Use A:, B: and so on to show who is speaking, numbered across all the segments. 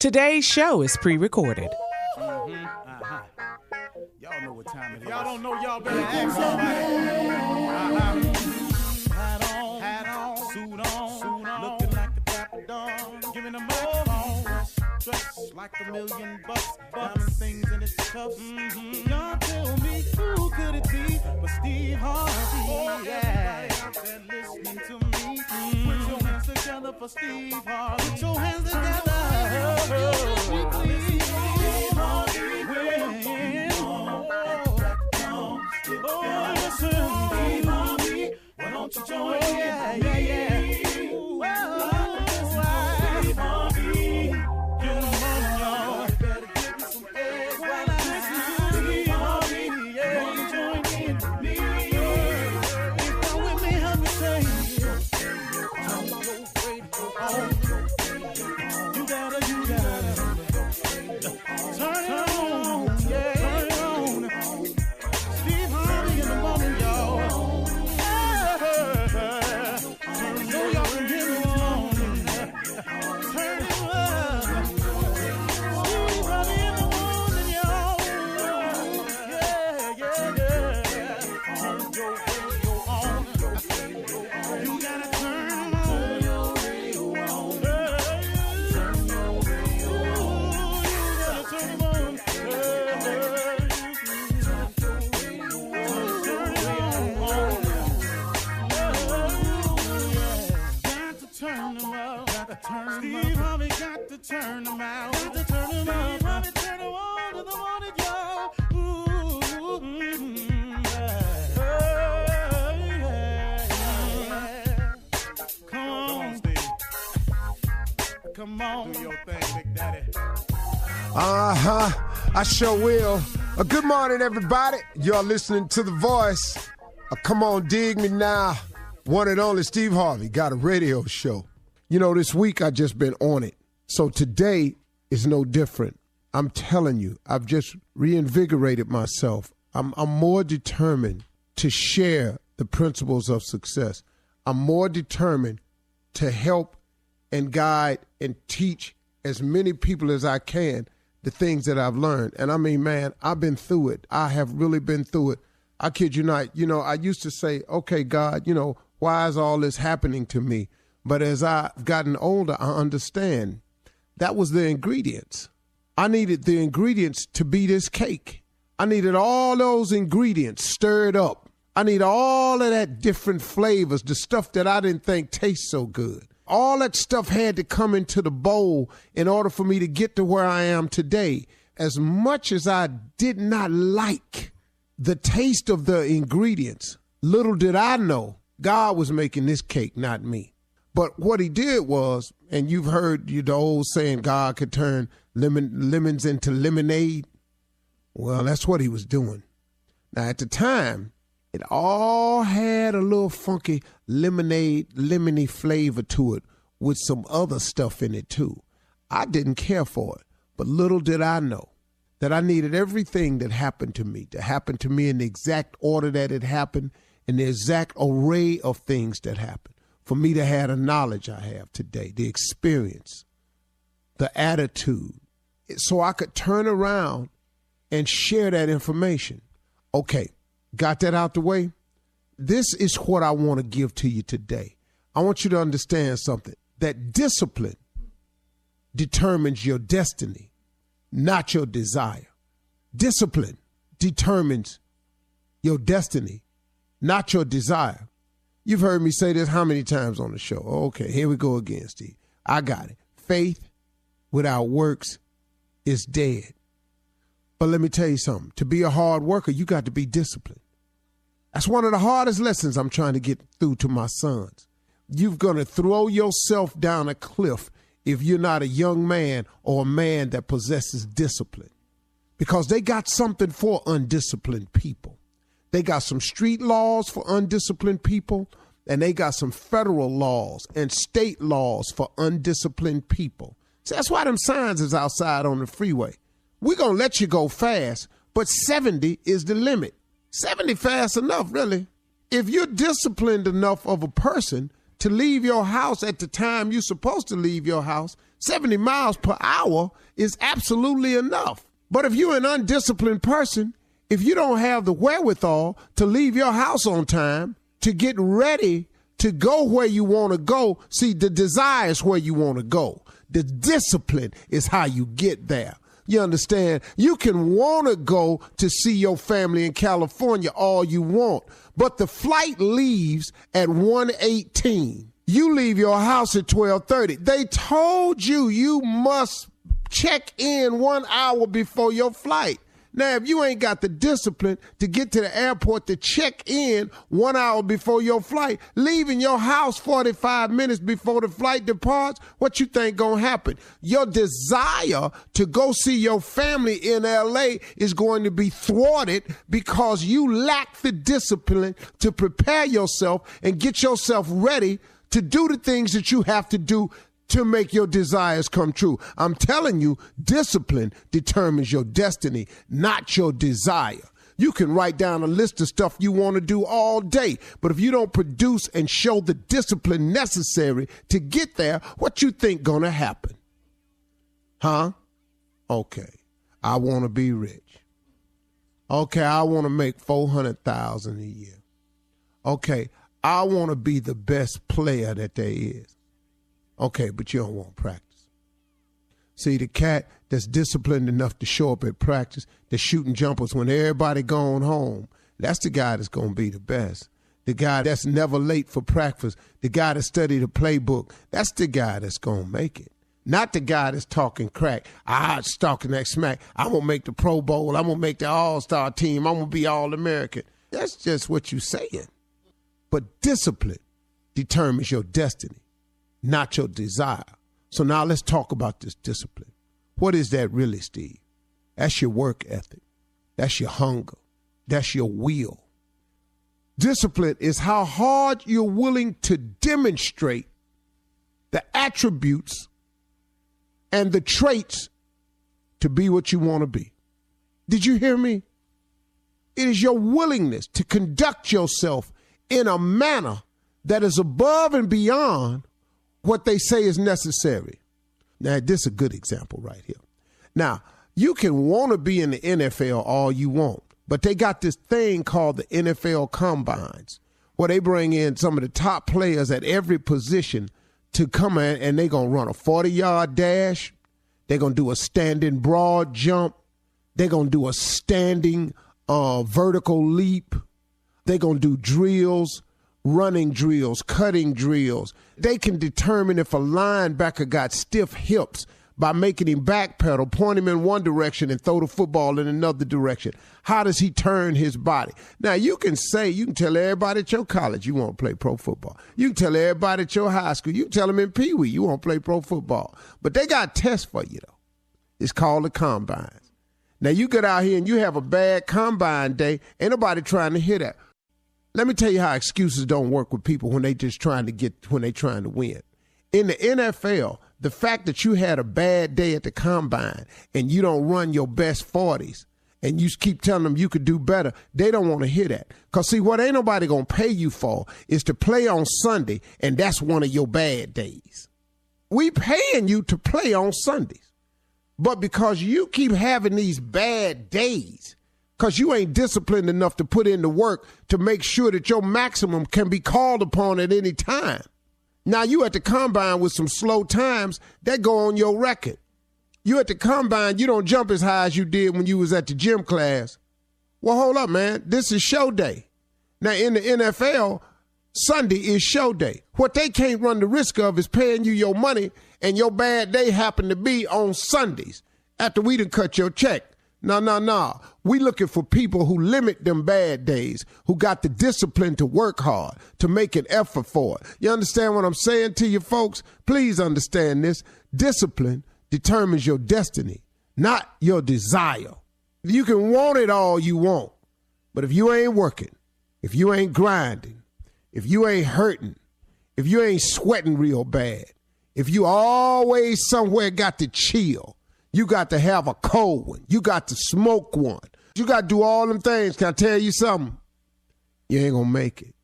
A: Today's show is pre-recorded.
B: Y'all know what time it is. Y'all don't know, y'all better ask somebody. Hat on, suit on, looking like a dapper dog, giving them microphone, dressed like $1 million, diamond things in its cuffs. Y'all tell me who could it be but Steve Harvey? Everybody out there listening to me, put your hands together for Steve Harvey. Put your hands together. Why don't you join me? Steve Harvey got to turn them out. Got to turn them out. Harvey turn them on to the morning, y'all. Come on, Steve. Come on. Do your thing, Big Daddy.
C: I sure will. Good morning, everybody. You're listening to The Voice. Come on, dig me now. One and only Steve Harvey got a radio show. You know, this week I just been on it. So today is no different. I'm telling you, I've just reinvigorated myself. I'm more determined to share the principles of success. I'm more determined to help and guide and teach as many people as I can the things that I've learned. And I mean, man, I've been through it. I have really been through it. I kid you not. You know, I used to say, okay, God, you know, why is all this happening to me? But as I've gotten older, I understand that was the ingredients. I needed the ingredients to be this cake. I needed all those ingredients stirred up. I need all of that different flavors, the stuff that I didn't think tastes so good. All that stuff had to come into the bowl in order for me to get to where I am today. As much as I did not like the taste of the ingredients, little did I know God was making this cake, not me. But what he did was, and you've heard the old saying, God could turn lemons into lemonade. Well, that's what he was doing. Now, at the time, it all had a little funky lemony flavor to it with some other stuff in it, too. I didn't care for it, but little did I know that I needed everything that happened to me to happen to me in the exact order that it happened, in the exact array of things that happened. For me to have the knowledge I have today, the experience, the attitude, so I could turn around and share that information. Okay, got that out the way? This is what I want to give to you today. I want you to understand something, that discipline determines your destiny, not your desire. Discipline determines your destiny, not your desire. You've heard me say this how many times on the show? Okay, here we go again, Steve. I got it. Faith without works is dead. But let me tell you something. To be a hard worker, you got to be disciplined. That's one of the hardest lessons I'm trying to get through to my sons. You're going to throw yourself down a cliff if you're not a young man or a man that possesses discipline. Because they got something for undisciplined people. They got some street laws for undisciplined people, and they got some federal laws and state laws for undisciplined people. So that's why them signs is outside on the freeway. We're going to let you go fast, but 70 is the limit. 70 fast enough, really. If you're disciplined enough of a person to leave your house at the time you're supposed to leave your house, 70 miles per hour is absolutely enough. But if you're an undisciplined person, if you don't have the wherewithal to leave your house on time, to get ready to go where you want to go, see, the desire is where you want to go. The discipline is how you get there. You understand? You can want to go to see your family in California all you want, but the flight leaves at 1:18. You leave your house at 12:30. They told you you must check in 1 hour before your flight. Now, if you ain't got the discipline to get to the airport to check in 1 hour before your flight, leaving your house 45 minutes before the flight departs, what you think gonna happen? Your desire to go see your family in LA is going to be thwarted because you lack the discipline to prepare yourself and get yourself ready to do the things that you have to do to make your desires come true. I'm telling you, discipline determines your destiny, not your desire. You can write down a list of stuff you want to do all day, but if you don't produce and show the discipline necessary to get there, what you think gonna happen? Huh? Okay, I want to be rich. Okay, I want to make $400,000 a year. Okay, I want to be the best player that there is. Okay, but you don't want practice. See, the cat that's disciplined enough to show up at practice, that's shooting jumpers when everybody going home, that's the guy that's going to be the best. The guy that's never late for practice, the guy that studied the playbook, that's the guy that's going to make it. Not the guy that's talking crack. It's talking that smack. I'm going to make the Pro Bowl. I'm going to make the All-Star team. I'm going to be All-American. That's just what you're saying. But discipline determines your destiny, not your desire. So now let's talk about this discipline. What is that really, Steve? That's your work ethic. That's your hunger. That's your will. Discipline is how hard you're willing to demonstrate the attributes and the traits to be what you want to be. Did you hear me? It is your willingness to conduct yourself in a manner that is above and beyond what they say is necessary. Now, this is a good example right here. Now, you can want to be in the NFL all you want, but they got this thing called the NFL Combines, where they bring in some of the top players at every position to come in, and they're going to run a 40-yard dash. They're going to do a standing broad jump. They're going to do a standing vertical leap. They're going to do drills, running drills, cutting drills. They can determine if a linebacker got stiff hips by making him backpedal, point him in one direction and throw the football in another direction. How does he turn his body? Now, you can tell everybody at your college you want to play pro football. You can tell everybody at your high school. You can tell them in Pee Wee you want to play pro football. But they got tests for you, though. It's called the Combines. Now, you get out here and you have a bad Combine day. Ain't nobody trying to hear that. Let me tell you how excuses don't work with people when they trying to win. In the NFL, the fact that you had a bad day at the Combine and you don't run your best 40s and you keep telling them you could do better, they don't want to hear that. Because, see, what ain't nobody going to pay you for is to play on Sunday, and that's one of your bad days. We paying you to play on Sundays. But because you keep having these bad days, because you ain't disciplined enough to put in the work to make sure that your maximum can be called upon at any time. Now, you at the Combine with some slow times, that go on your record. You at the Combine, you don't jump as high as you did when you was at the gym class. Well, hold up, man. This is show day. Now, in the NFL, Sunday is show day. What they can't run the risk of is paying you your money and your bad day happen to be on Sundays after we done cut your check. No. We looking for people who limit them bad days, who got the discipline to work hard, to make an effort for it. You understand what I'm saying to you folks? Please understand this. Discipline determines your destiny, not your desire. You can want it all you want, but if you ain't working, if you ain't grinding, if you ain't hurting, if you ain't sweating real bad, if you always somewhere got to chill, you got to have a cold one, you got to smoke one, you got to do all them things. Can I tell you something? You ain't gonna make it.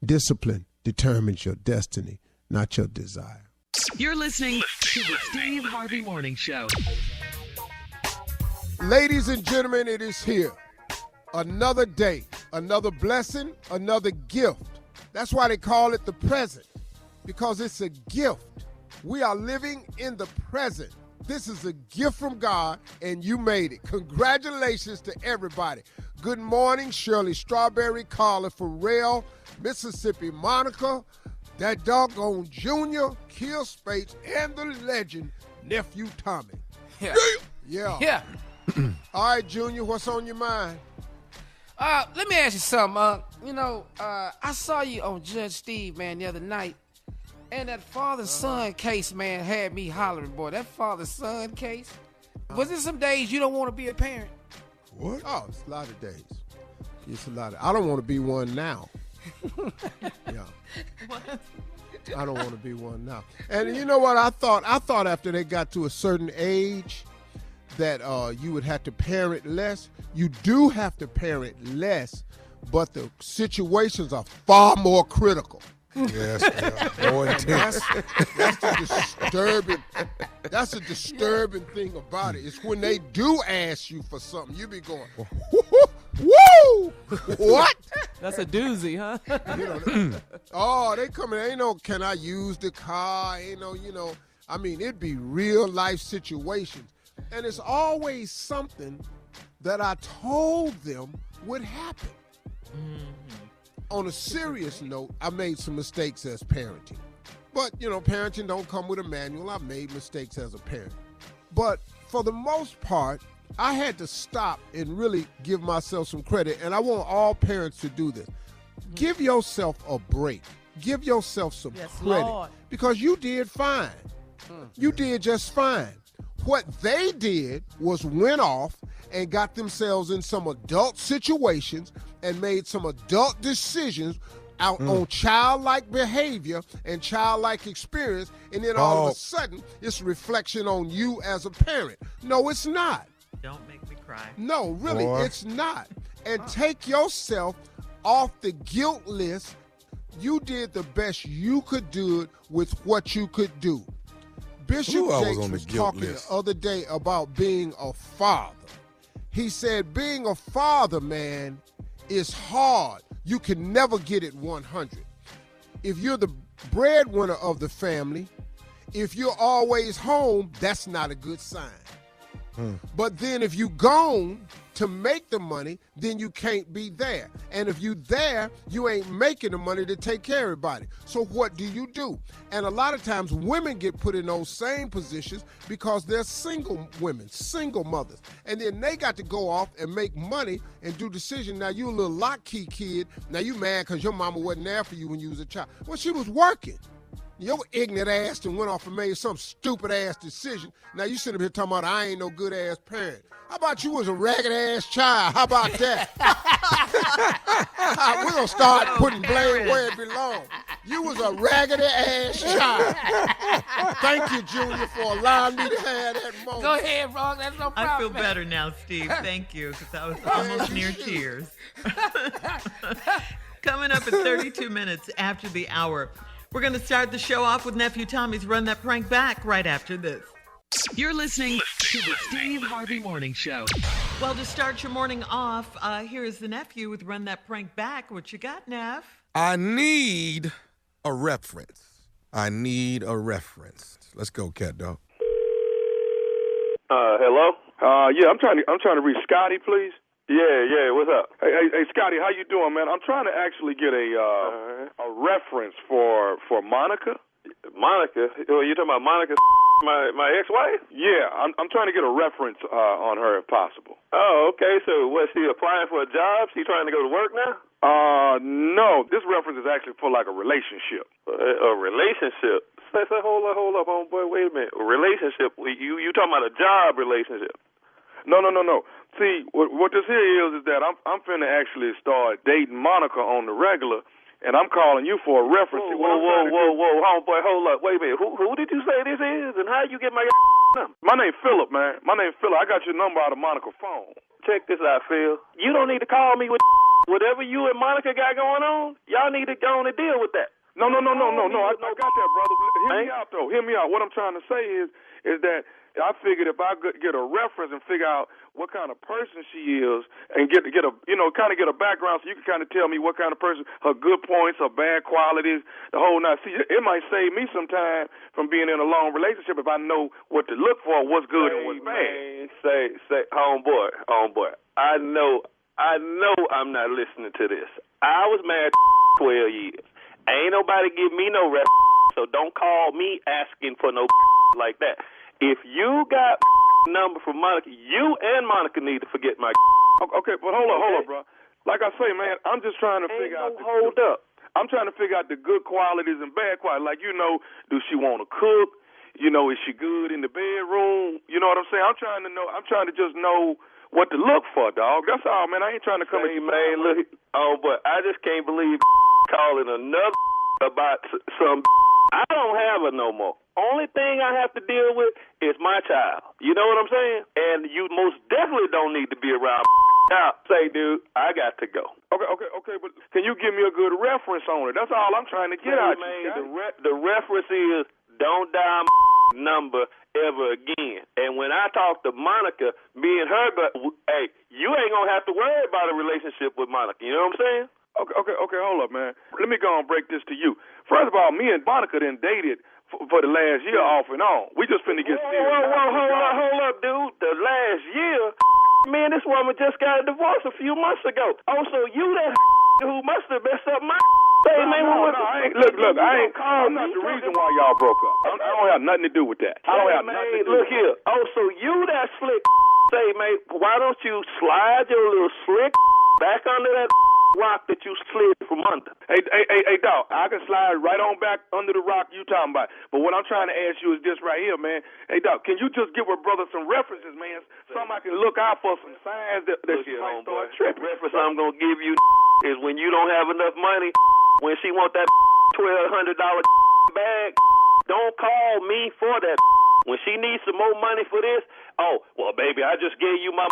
C: Discipline determines your destiny, not your desire.
D: You're listening to the Steve Harvey Morning Show.
C: Ladies and gentlemen, it is here. Another day, another blessing, another gift. That's why they call it the present, because it's a gift. We are living in the present. This is a gift from God, and you made it. Congratulations to everybody. Good morning, Shirley Strawberry, Carla Farrell, Mississippi Monica, that doggone Junior, Kill Spates, and the legend, Nephew Tommy. Yeah. All right, Junior, what's on your mind?
E: Let me ask you something. I saw you on Judge Steve, man, the other night. And that father-son case, man, had me hollering, boy. That father-son case. Was it some days you don't want to be a parent?
C: What? Oh, it's a lot of days. It's a lot of. I don't want to be one now. Yeah.
F: What?
C: I don't want to be one now. And you know what I thought? I thought after they got to a certain age that you would have to parent less. You do have to parent less, but the situations are far more critical.
G: Yes, more intense.
C: That's the disturbing thing about it. It's when they do ask you for something, you be going, woo! What?
A: That's a doozy, huh?
C: They coming. Ain't no, can I use the car? Ain't no, I mean, it'd be real life situations. And it's always something that I told them would happen. Mm-hmm. On a serious note, I made some mistakes as parenting. But, parenting don't come with a manual. I made mistakes as a parent. But for the most part, I had to stop and really give myself some credit. And I want all parents to do this. Mm-hmm. Give yourself a break. Give yourself some credit. Lord. Because you did fine. Mm-hmm. You did just fine. What they did was went off and got themselves in some adult situations and made some adult decisions out on childlike behavior and childlike experience, and then all of a sudden, it's a reflection on you as a parent. No, it's not.
F: Don't make me cry.
C: No, really, it's not. And take yourself off the guilt list. You did the best you could do it with what you could do. Bishop Jakes was talking the other day about being a father. He said being a father, man, is hard. You can never get it 100. If you're the breadwinner of the family, if you're always home, that's not a good sign. But then if you gone to make the money, then you can't be there. And if you there, you ain't making the money to take care of everybody. So what do you do? And a lot of times women get put in those same positions because they're single women, single mothers. And then they got to go off and make money and do decisions. Now you a little lock key kid. Now you mad because your mama wasn't there for you when you was a child. Well, she was working. Your ignorant ass and went off and made some stupid ass decision. Now you sit up here talking about I ain't no good ass parent. How about you was a ragged ass child? How about that? We're gonna start putting blame where it belongs. You was a raggedy ass child. Thank you, Junior, for allowing me to have that moment.
E: Go ahead, Ron. That's no problem.
F: I feel better now, Steve. Thank you, because I was almost near tears. Coming up at 32 minutes after the hour. We're going to start the show off with Nephew Tommy's Run That Prank Back right after this.
D: You're listening to the Steve Harvey Morning Show.
F: Well, to start your morning off, here is the nephew with Run That Prank Back. What you got, Neff?
G: I need a reference. Let's go, cat dog.
H: Hello? Yeah, I'm trying to reach Scotty, please. Yeah, what's up? Hey, Scotty, how you doing, man? I'm trying to actually get a reference for Monica.
I: Monica? You talking about Monica, my ex-wife?
H: Yeah, I'm trying to get a reference on her if possible.
I: Oh, okay. So was she applying for a job? She trying to go to work now?
H: No. This reference is actually for like a relationship.
I: A relationship? Say, hold up, homeboy. Wait a minute. A relationship? You talking about a job relationship?
H: No. See, what this here is that I'm finna actually start dating Monica on the regular, and I'm calling you for a reference.
I: Whoa, homeboy, hold up. Wait a minute. Who did you say this is, and how you get my number?
H: My name's Philip, man. My name's Philip. I got your number out of Monica's phone.
I: Check this out, Phil. You don't need to call me with whatever you and Monica got going on. Y'all need to go on and deal with that.
H: No. I got that, brother. Hear me out, though. Hear me out. What I'm trying to say is that I figured if I could get a reference and figure out what kind of person she is and get a kind of get a background, so you can kind of tell me what kind of person, her good points, her bad qualities, the whole nine. See, it might save me some time from being in a long relationship if I know what to look for, what's good and what's bad.
I: Man, say, homeboy. I know I'm not listening to this. I was married 12 years. Ain't nobody give me no rep, so don't call me asking for no like that. If you got number from Monica, you and Monica need to forget my.
H: Okay, but hold up, bro. Like I say, man, I'm just trying to figure out.
I: Hold up.
H: I'm trying to figure out the good qualities and bad qualities. Like, do she want to cook? Is she good in the bedroom? You know what I'm saying? I'm trying to just know what to look for, dog. That's all, man. I ain't trying to come at you.
I: Man, look. Oh, but I just can't believe calling another about some. I don't have her no more. Only thing I have to deal with is my child. You know what I'm saying? And you most definitely don't need to be around. Now, say, dude, I got to go.
H: Okay, but can you give me a good reference on it? That's all I'm trying to get out.
I: Man, the reference is don't dial number ever again. And when I talk to Monica, me and her, hey, you ain't gonna have to worry about a relationship with Monica. You know what I'm saying?
H: Okay, hold up, man. Let me go and break this to you. First of all, me and Monica done dated for the last year off and on. We just finna get serious.
I: Hold up, dude. The last year? Man, this woman just got a divorce a few months ago. Oh, so you that who must have messed up my
H: I'm not the reason why y'all broke up. I don't have nothing to do with that. I don't have nothing to do with that.
I: Look here. Oh, so you that slick say, man, why don't you slide your little slick back under that rock that you slid from under?
H: Hey, dog, I can slide right on back under the rock you talking about. But what I'm trying to ask you is this right here, man. Hey, dog, can you just give a brother some references, man? Something I can look out for, some signs that she might start tripping.
I: Reference I'm going to give you is when you don't have enough money, when she want that $1,200 bag, don't call me for that. When she needs some more money for this, oh, well, baby, I just gave you my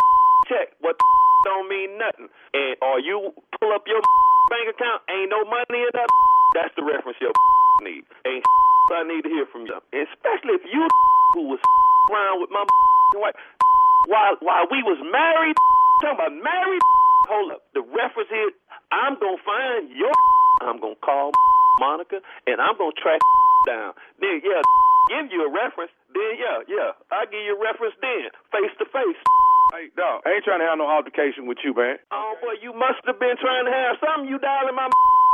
I: check. What don't mean nothing. And or you pull up your bank account, ain't no money in that. That's the reference your need. Ain't I need to hear from you. Especially if you who was around with my wife while we was married, talking about married. Hold up. The reference is I'm going to find your I'm going to call Monica, and I'm going to track down. Then, give you a reference. Then, I give you a reference then, face to face.
H: Hey, dog, I ain't trying to have no altercation with you, man.
I: Oh, boy, you must have been trying to have something. You dialing my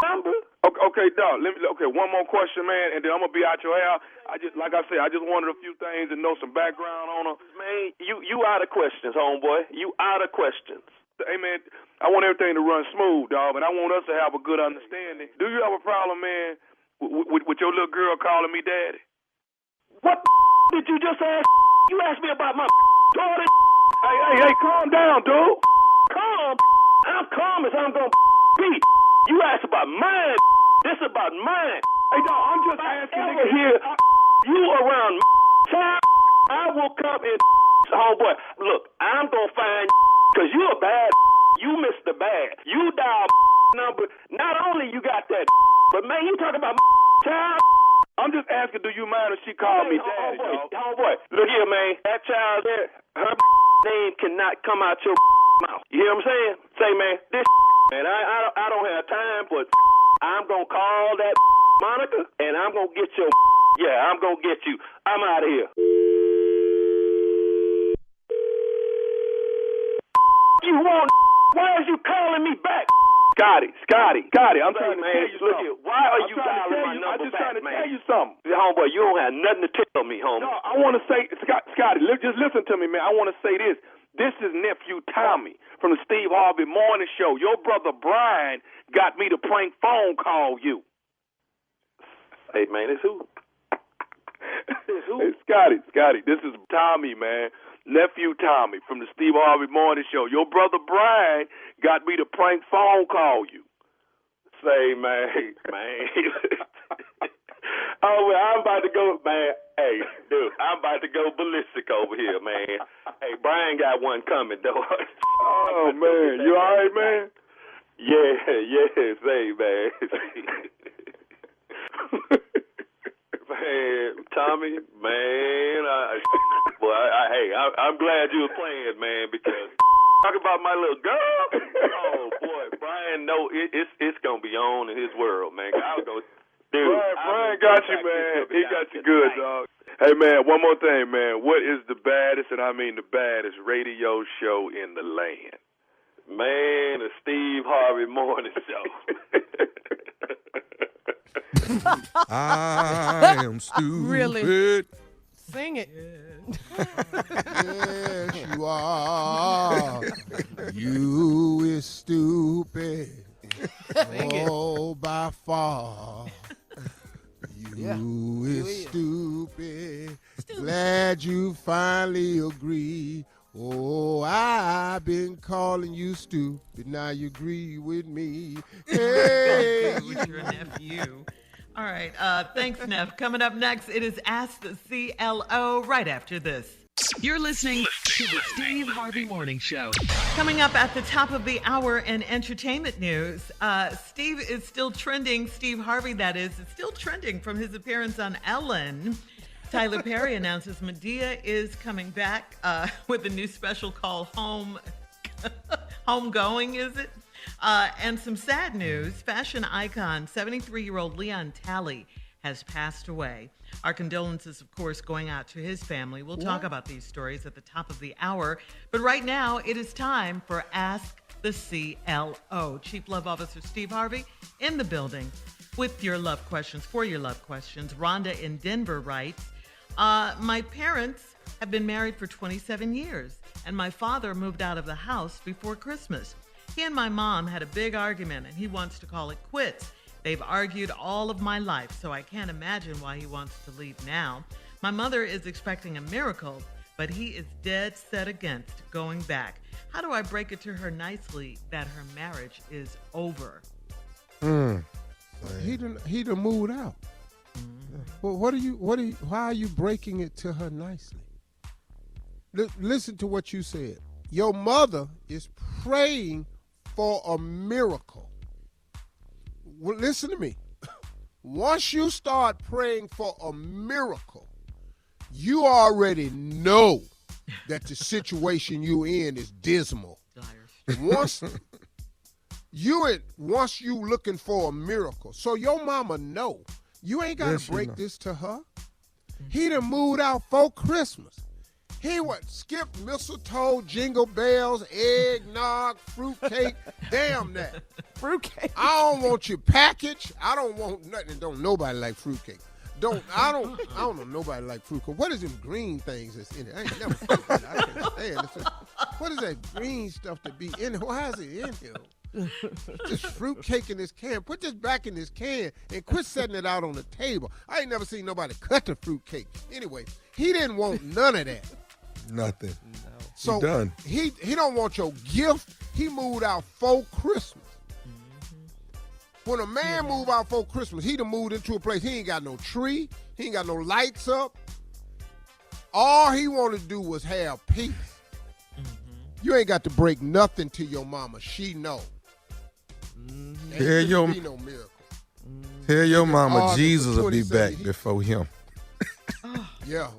I: number.
H: Okay, dog. One more question, man, and then I'm going to be out your hair. I just wanted a few things and know some background on her.
I: Man, you out of questions, homeboy. You out of questions.
H: Hey, man, I want everything to run smooth, dog, and I want us to have a good understanding. Do you have a problem, man, with your little girl calling me daddy?
I: What did you just ask? You asked me about my daughter.
H: Hey, calm down, dude.
I: Calm? I'm calm as I'm going to be. You asked about mine. This about mine.
H: Hey, dog, I'm just asking.
I: Over here, you around time, I will come in. Homeboy, look, I'm going to find because you a bad. You missed the bag. You dial number. Not only you got that, but, man, you talking about child.
H: I'm just asking, do you mind if she called me daddy, dog?
I: Homeboy, look here, man. That child there, her name cannot come out your mouth. You hear what I'm saying? Say, man, this man, I don't have time, but I'm going to call that Monica, and I'm going to get your I'm going to get you. I'm out of here. You want? Why is you calling me back?
H: Scotty, I'm trying to tell you
I: look
H: something.
I: Here, why are you dialing my number
H: I'm just
I: back,
H: trying to
I: man?
H: tell you something.
I: Homeboy, you don't have nothing to tell me, homie.
H: No, I want to say, Scotty, just listen to me, man. I want to say this. This is Nephew Tommy from the Steve Harvey Morning Show. Your brother Brian got me to prank phone call you.
I: Hey, man, it's who?
H: Hey, Scotty, this is Tommy, man. Nephew Tommy from the Steve Harvey Morning Show. Your brother Brian got me to prank phone call you.
I: Say, man. Oh, well, I'm about to go, man. Hey, dude, I'm about to go ballistic over here, man. Hey, Brian got one coming, though.
H: Oh, man. You all right, man?
I: Yeah, say, man. Man, Tommy, man, I'm glad you were playing, man, because talk about my little girl. Oh boy, Brian, no, it's gonna be on in his world, man. I'll go. Dude,
H: Brian got you, man. He got you good, dog. Hey, man, one more thing, man. What is the baddest, and I mean the baddest, radio show in the land?
I: Man, the Steve Harvey Morning Show.
G: I am stupid.
A: Really? Sing it.
C: Yes, you are. You is stupid. Oh, by far. You is stupid. Glad you finally agree. Oh, I've been calling you stupid. Now you agree with me. Hey,
F: With your nephew. All right. Thanks, Neff. Coming up next, it is Ask the CLO right after this.
D: You're listening to the Steve Harvey Morning Show.
F: Coming up at the top of the hour in entertainment news, Steve is still trending. Steve Harvey, that is still trending from his appearance on Ellen. Tyler Perry announces Medea is coming back with a new special called Homegoing, is it? And some sad news. Fashion icon, 73-year-old Leon Talley has passed away. Our condolences, of course, going out to his family. We'll talk about these stories at the top of the hour. But right now, it is time for Ask the CLO. Chief Love Officer Steve Harvey in the building with your love questions, for your love questions. Rhonda in Denver writes, my parents have been married for 27 years, and my father moved out of the house before Christmas. He and my mom had a big argument, and he wants to call it quits. They've argued all of my life, so I can't imagine why he wants to leave now. My mother is expecting a miracle, but he is dead set against going back. How do I break it to her nicely that her marriage is over?
C: He done moved out. Well, why are you breaking it to her nicely? Listen to what you said. Your mother is praying for a miracle. Well, listen to me. Once you start praying for a miracle, you already know that the situation you're in is dismal. Once you looking for a miracle, so your mama know you ain't got to break this to her. He done moved out for Christmas. He skip mistletoe, jingle bells, eggnog, fruitcake. Damn that.
A: Fruitcake.
C: I don't want your package. I don't want nothing. Don't nobody like fruitcake. I don't know nobody like fruitcake. What is them green things that's in it? I ain't never seen that. I can't stand it. What is that green stuff to be in it? Why is it in here? Just fruitcake in this can. Put this back in this can and quit setting it out on the table. I ain't never seen nobody cut the fruitcake. Anyway, he didn't want none of that.
G: Nothing.
C: No.
G: So
C: he done. He don't want your gift. He moved out for Christmas. When a man move out for Christmas, he done moved into a place. He ain't got no tree. He ain't got no lights up. All he wanted to do was have peace. You ain't got to break nothing to your mama. She know.
G: Tell your mama Jesus will be back before him.
C: Yeah.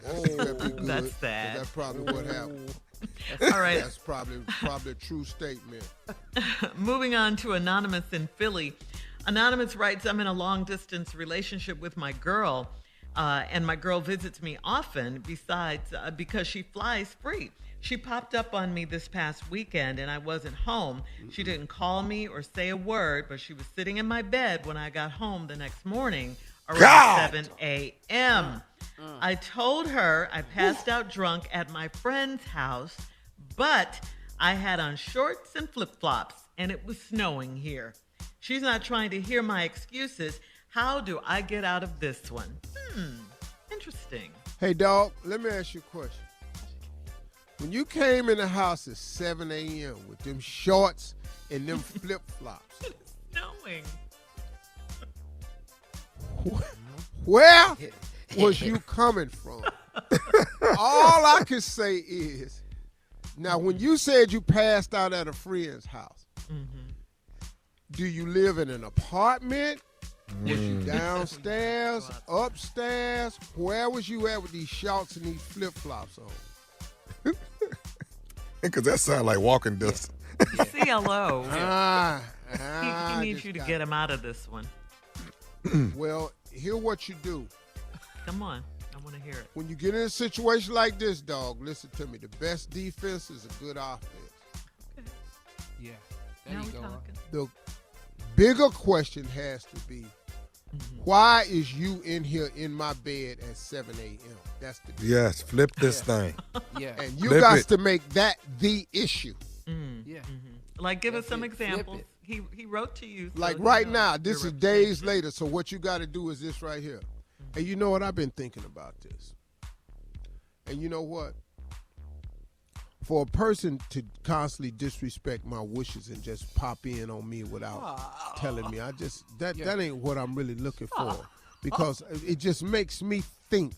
F: That's sad.
C: That's probably what happened.
F: All right.
C: That's probably a true statement.
F: Moving on to Anonymous in Philly. Anonymous writes, I'm in a long-distance relationship with my girl, and my girl visits me often because she flies free. She popped up on me this past weekend, and I wasn't home. She didn't call me or say a word, but she was sitting in my bed when I got home the next morning around 7 a.m. I told her I passed out drunk at my friend's house, but I had on shorts and flip-flops, and it was snowing here. She's not trying to hear my excuses. How do I get out of this one? Interesting.
C: Hey, dog, let me ask you a question. When you came in the house at 7 a.m. with them shorts and them flip-flops.
F: It's snowing.
C: Where was you coming from? All I can say is, now when you said you passed out at a friend's house, do you live in an apartment? Was you downstairs, upstairs? Where was you at with these shorts and these flip-flops on?
G: Because that sounds like walking distance.
F: CLO. He
C: I
F: needs
C: just
F: you to
C: got
F: get him out of this one.
C: Well, hear what you do.
F: Come on. I want to hear it.
C: When you get in a situation like this, dog, listen to me. The best defense is a good offense.
E: Yeah.
F: Now
E: There you
F: we're
E: go.
F: talking.
C: The bigger question has to be, why is you in here in my bed at 7 a.m.? That's the big
G: Yes, flip this thing.
E: Yeah.
C: And you
G: Flip
C: got
G: it.
C: to make that the issue.
E: Yeah.
F: Like, give us some
E: Flip it.
F: examples. He wrote to you. so
C: Like
F: you
C: right
F: know
C: now,
F: your
C: this is days
F: representation.
C: later, so what you got to do is this right here. And you know what? I've been thinking about this. And you know what? For a person to constantly disrespect my wishes and just pop in on me without telling me, that ain't what I'm really looking for. Because it just makes me think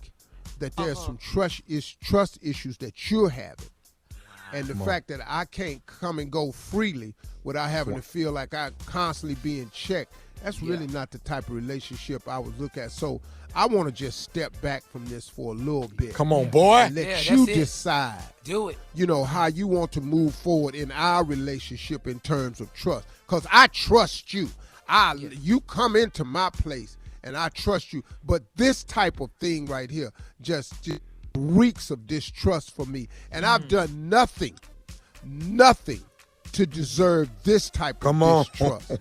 C: that there's some trust issues that you're having. And the fact that I can't come and go freely without having to feel like I'm constantly being checked, that's really not the type of relationship I would look at. So I want to just step back from this for a little bit.
G: Come on, boy.
C: And let
E: Yeah,
C: you
E: that's it.
C: decide,
E: Do it.
C: you know, how you want to move forward in our relationship in terms of trust. Because I trust you. You come into my place and I trust you. But this type of thing right here just reeks of distrust for me. And I've done nothing to deserve this type of distrust.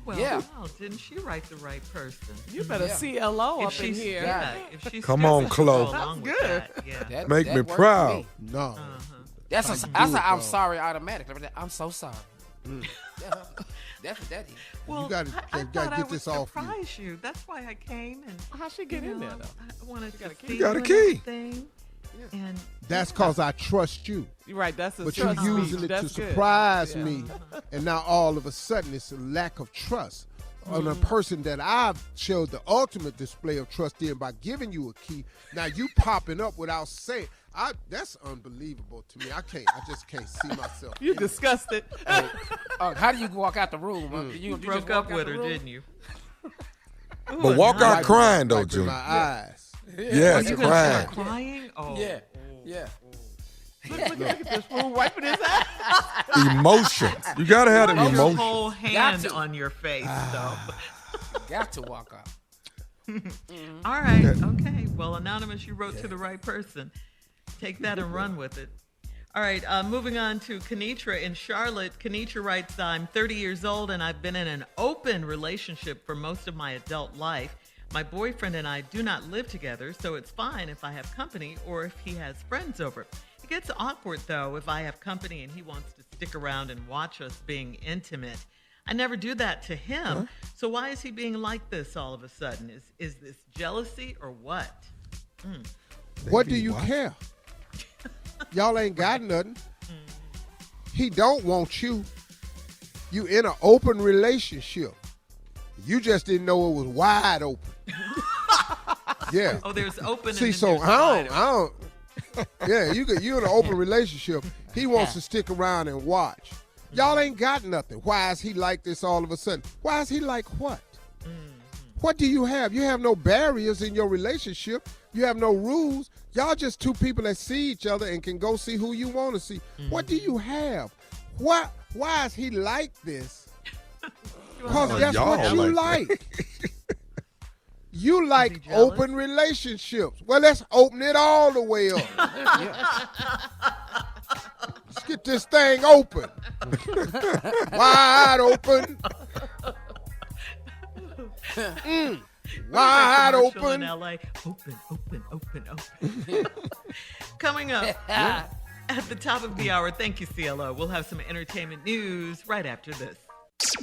F: Well,
E: Yeah.
F: well, didn't she write the right person?
A: You better CLO up in here.
F: If she's
G: Come on,
F: stressing, she'll go
G: Chloe.
F: along with
A: Good.
F: that, yeah.
E: That,
G: Make
E: that
G: me
E: worked for
G: proud.
E: me.
C: No.
E: That's
C: How
E: a
C: you
E: I'm
C: do it, dog.
E: sorry automatically. I'm so sorry. Yeah. That's what that is.
F: Well,
C: You gotta-
F: I
C: you
F: thought
C: gotta
F: I
C: get
F: would
C: this off you.
F: surprise you. That's why I came and
A: How'd she get in there, though?
F: I wanted to see
G: You got a
F: you and
G: key.
F: everything. And
C: That's because I trust you.
A: You're right. That's a
C: But you're
A: trust
C: using
A: speech.
C: it to
A: That's good.
C: surprise
A: Yeah.
C: me. And now all of a sudden it's a lack of trust on a person that I've showed the ultimate display of trust in by giving you a key. Now you popping up without saying. That's unbelievable to me. I just can't see myself.
A: You disgusted.
E: How do you walk out the room? You
F: broke
E: just
F: up
E: walk out
F: with
E: the
F: her,
E: room?
F: didn't you?
G: But walk out crying, though,
C: Wiping
G: Jimmy.
C: my eyes.
G: Yes,
F: You gonna
G: crying.
F: start crying? Oh,
E: Yeah. Yeah.
A: Look at this fool wiping his ass.
G: Emotions. You got to have them
F: Your
G: emotions.
F: whole hand
E: to.
F: on your face, though.
E: Got to walk out.
F: All right. Okay. Well, Anonymous, you wrote to the right person. Take that and run with it. All right. Moving on to Kenitra in Charlotte. Kenitra writes, I'm 30 years old and I've been in an open relationship for most of my adult life. My boyfriend and I do not live together, so it's fine if I have company or if he has friends over. It gets awkward, though, if I have company and he wants to stick around and watch us being intimate. I never do that to him. So why is he being like this all of a sudden? Is this jealousy or what?
C: What do you care? Y'all ain't got nothing. He don't want you. You in an open relationship. You just didn't know it was wide open. Yeah.
F: Oh, there's open
C: See,
F: and
C: so
F: then there's wide open.
C: Yeah, you in an open relationship. He wants to stick around and watch. Y'all ain't got nothing. Why is he like this all of a sudden? Why is he like what? What do you have? You have no barriers in your relationship. You have no rules. Y'all just two people that see each other and can go see who you want to see. What do you have? Why is he like this? Because
G: Oh,
C: that's
G: y'all
C: what you
G: like
C: like. You like
F: he jealous?
C: open relationships. Well, let's open it all the way up. Let's get this thing open. Wide open. Wide
F: Commercial in
C: open.
F: LA. Open. Coming up at the top of the hour, thank you, CLO. We'll have some entertainment news right after this.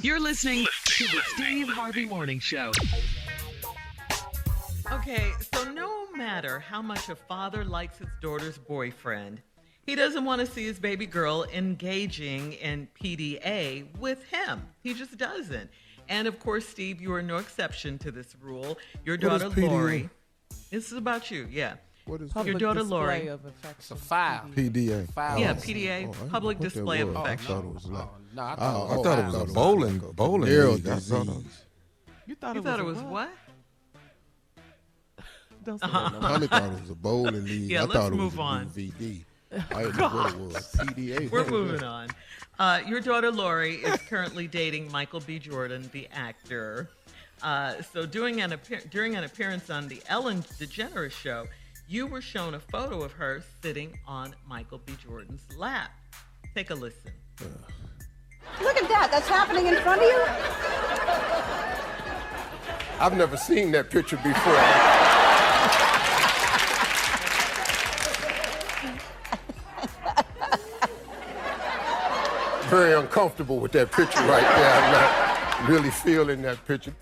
D: You're listening to the Steve Harvey Morning Show.
F: Okay, so no matter how much a father likes his daughter's boyfriend, he doesn't want to see his baby girl engaging in PDA with him. He just doesn't. And of course, Steve, you are no exception to this rule. Your
G: What
F: daughter
G: is PDA?
F: Lori. This is about you, yeah.
C: What is
F: Your daughter Lori.
A: Of
E: It's a
A: affection.
E: file.
G: PDA.
E: File.
F: Yeah,
C: I
F: PDA,
C: didn't know
F: public
C: what that
F: display of
C: was. I
F: affection.
C: thought it was like
E: No, I
G: I thought it was a bowling
C: Ear
G: league. I thought it was-
C: disease.
A: You thought
F: You thought it was what?
A: Don't say that no more.
C: Tommy thought it was a bowling league.
F: Yeah,
C: I
F: let's
C: thought it was
F: move
C: a
F: on.
C: DVD. I didn't know what it was. PDA.
F: We're moving on. Your daughter Lori is currently dating Michael B. Jordan, the actor. So during an appearance on the Ellen DeGeneres show, you were shown a photo of her sitting on Michael B. Jordan's lap. Take a listen.
J: Look at that. That's happening in front of you?
C: I've never seen that picture before. Very uncomfortable with that picture right there. I'm not really feeling that picture.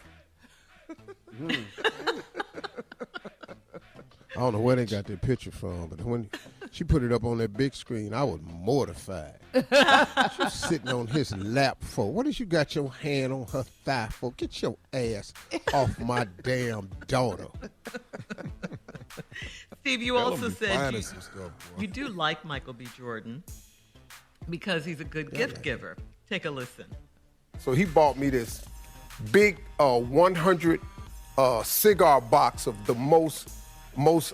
C: I don't know where they got that picture from, but when she put it up on that big screen, I was mortified. She was sitting on his lap for. What did you got your hand on her thigh for? Get your ass off my damn daughter.
F: Steve, you also said
G: finding some stuff, boy.
F: you do like Michael B. Jordan because he's a good gift giver. Take a listen.
C: So he bought me this big 100 cigar box of the most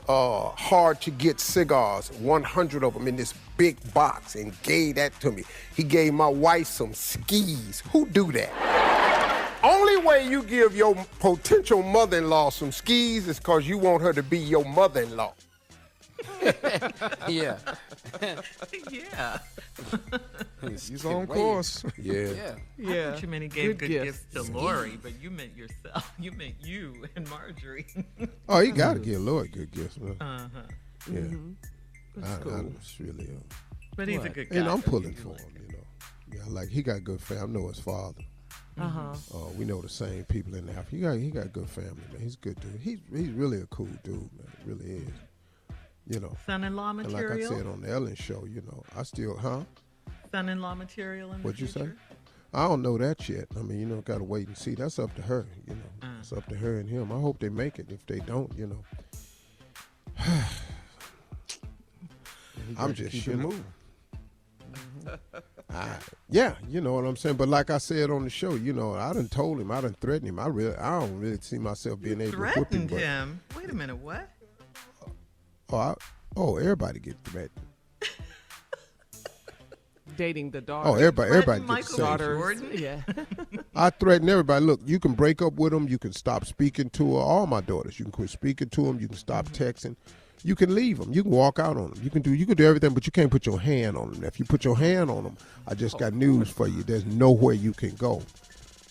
C: hard to get cigars, 100 of them in this big box, and gave that to me. He gave my wife some skis. Who do that? Only way you give your potential mother-in-law some skis is because you want her to be your mother-in-law.
E: Yeah.
F: Yeah.
G: He's on course.
C: Yeah.
F: I thought you meant he gave
A: Good
F: good
A: gifts.
F: gifts to Lori, but you meant yourself. You meant you and Marjorie.
C: Oh, he got to give Lord good gifts, man.
F: Uh-huh.
C: Yeah.
A: That's
C: I
A: cool.
C: just really,
F: But he's a
A: What?
F: good guy.
C: and I'm
F: so
C: pulling
F: you
C: for
F: like
C: him,
F: it.
C: you know. Yeah, like he got good family. I know his father.
A: Uh-huh.
C: We know the same people in Africa. He got good family, man. He's a good dude. He's really a cool dude, man. Really is. You know.
F: Son-in-law
C: And like
F: material?
C: I said on the Ellen show, you know, I still,
F: Son-in-law material in
C: What'd
F: the
C: you say?
F: future?
C: I don't know that yet. I mean, you know, got to wait and see. That's up to her, you know. It's up to her and him. I hope they make it. If they don't, you know. I'm just
A: keep it
C: shitting.
A: moving.
C: Yeah, you know what I'm saying. But like I said on the show, you know, I done told him, I done threatened him. I don't really see myself being able to whip him.
F: Threatened
C: But,
F: him. Wait a minute, what?
C: everybody get threatened.
A: Dating the daughter.
C: Oh, everybody
F: Threatened
C: gets
F: Michael
C: saved.
F: B.
A: Daughters.
F: Jordan?
A: Yeah.
C: I threaten everybody. Look, you can break up with them. You can stop speaking to her. All my daughters. You can quit speaking to them. You can stop texting. You can leave them. You can walk out on them. You can do everything, but you can't put your hand on them. If you put your hand on them, I just got news for you. There's nowhere you can go.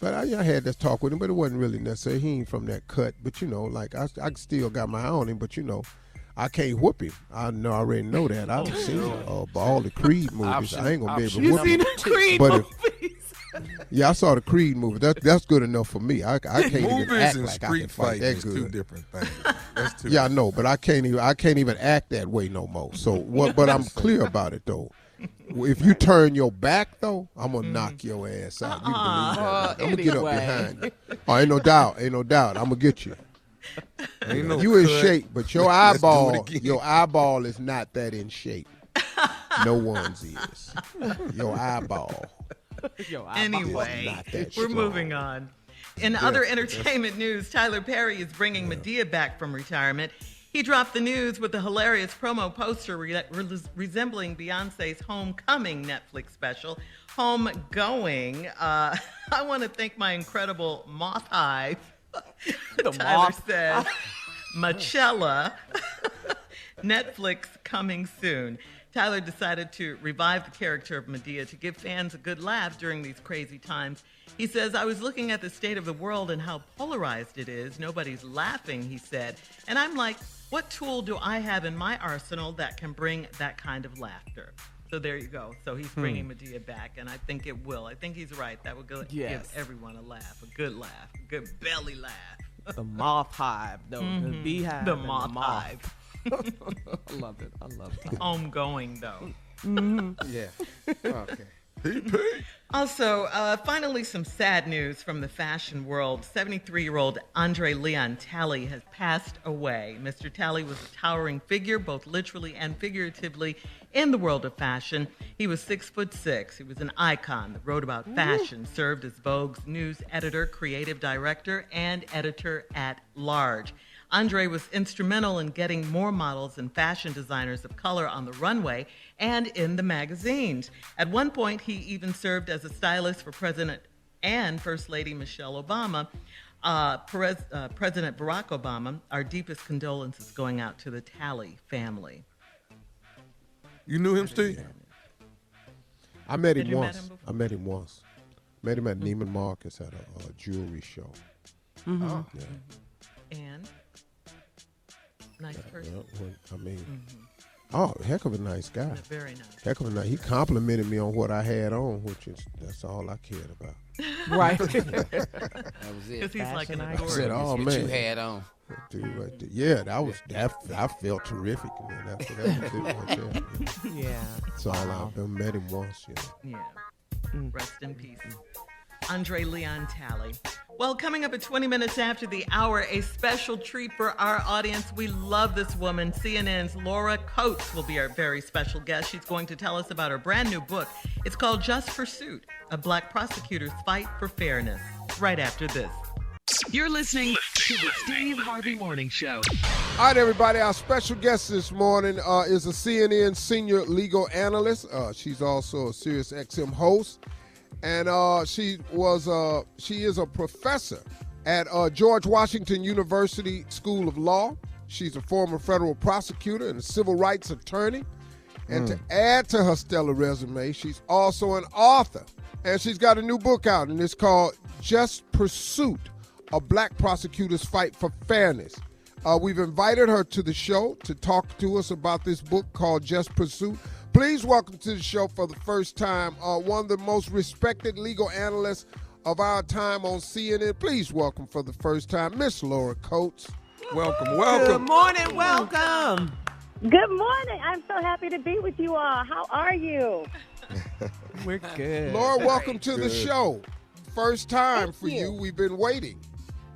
C: But I had this talk with him, but it wasn't really necessary. He ain't from that cut. But, you know, like I still got my eye on him, but, you know, I can't whoop him. I already know that. I've seen all the Creed movies. I ain't going to be able to
A: You
C: whoop
A: seen
C: him.
A: the Creed
C: But
A: movies?
C: Yeah, I saw the Creed movie. That's good enough for me. I can't even
G: Movies
C: act
G: and
C: like I
G: street
C: can fight
G: fighting
C: that
G: is
C: good.
G: two different things. That's two.
C: Yeah, I know, but I can't even act that way no more. So what? But I'm clear about it though. If you turn your back though, I'm gonna knock your ass out. You can believe that. I'm gonna get up
A: Anyway.
C: behind you. Oh, ain't no doubt. I'm gonna get you.
G: Ain't no
C: You in
G: cut.
C: shape, but your
G: Let's do it again.
C: your eyeball is not that in shape. No one's is. Your eyeball.
A: Yo,
F: Anyway,
C: not that
F: we're
C: strong.
F: moving on. In other entertainment news, Tyler Perry is bringing Medea back from retirement. He dropped the news with a hilarious promo poster resembling Beyonce's Homecoming Netflix special, Homegoing. I want to thank my incredible moth hive. Tyler says, Machella. Netflix coming soon. Tyler decided to revive the character of Medea to give fans a good laugh during these crazy times. He says, I was looking at the state of the world and how polarized it is. Nobody's laughing, he said. And I'm like, what tool do I have in my arsenal that can bring that kind of laughter? So there you go. So he's bringing Medea back, and I think it will. I think he's right. That would
A: Yes.
F: give everyone a laugh, a good laugh, a good belly laugh.
A: The moth hive, though. The beehive.
F: The
A: and
F: moth hive.
A: I love it.
F: Homegoing, though.
C: Yeah. Okay.
F: Also, finally, some sad news from the fashion world. 73-year-old Andre Leon Talley has passed away. Mr. Talley was a towering figure, both literally and figuratively, in the world of fashion. He was 6'6". He was an icon that wrote about fashion, served as Vogue's news editor, creative director, and editor at large. Andre was instrumental in getting more models and fashion designers of color on the runway and in the magazines. At one point, he even served as a stylist for President and First Lady Michelle Obama. President Barack Obama, our deepest condolences going out to the Talley family.
G: You knew him, Steve?
C: I met him
F: Did you
C: once.
F: met him before?
C: I met him once. Met him at Neiman Marcus at a jewelry show.
F: Mm-hmm.
C: Yeah.
F: And nice person.
C: Oh, heck of a nice guy.
F: Very nice.
C: Heck of a nice. He complimented me on what I had on, that's all I cared about.
E: Right.
A: That
E: was it.
F: Because he's like an
C: I
F: authority.
C: said, "Oh
E: What
C: man,
E: you had on.
C: Dude, right there. Yeah, I felt terrific, man. That was it right there.
A: Yeah.
C: That's all I've met him once,
F: Yeah. Rest in peace. Andre Leon Talley. Well, coming up at 20 minutes after the hour, a special treat for our audience. We love this woman. CNN's Laura Coates will be our very special guest. She's going to tell us about her brand new book. It's called Just Pursuit, a Black prosecutor's fight for fairness. Right after this.
D: You're listening to the Steve Harvey Morning Show.
C: All right, everybody. Our special guest this morning is a CNN senior legal analyst. She's also a Sirius XM host. And she is a professor at George Washington University School of Law. She's a former federal prosecutor and a civil rights attorney. And to add to her stellar resume, she's also an author. And she's got a new book out, and it's called Just Pursuit, a Black Prosecutor's Fight for Fairness. We've invited her to the show to talk to us about this book called Just Pursuit. Please welcome to the show for the first time one of the most respected legal analysts of our time on CNN. Please welcome for the first time Miss Laura Coates.
G: Welcome.
A: Good morning. Welcome.
J: Good morning. I'm so happy to be with you all. How are you?
A: We're good.
C: Laura, welcome to the
G: Good.
C: show. First time
J: Thank
C: for
J: you.
C: you. We've been waiting.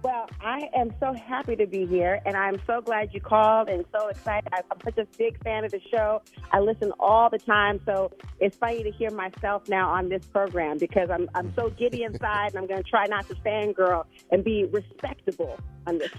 J: Well, I am so happy to be here, and I'm so glad you called and so excited. I'm such a big fan of the show. I listen all the time, so it's funny to hear myself now on this program because I'm so giddy inside, and I'm going to try not to fangirl and be respectable on this.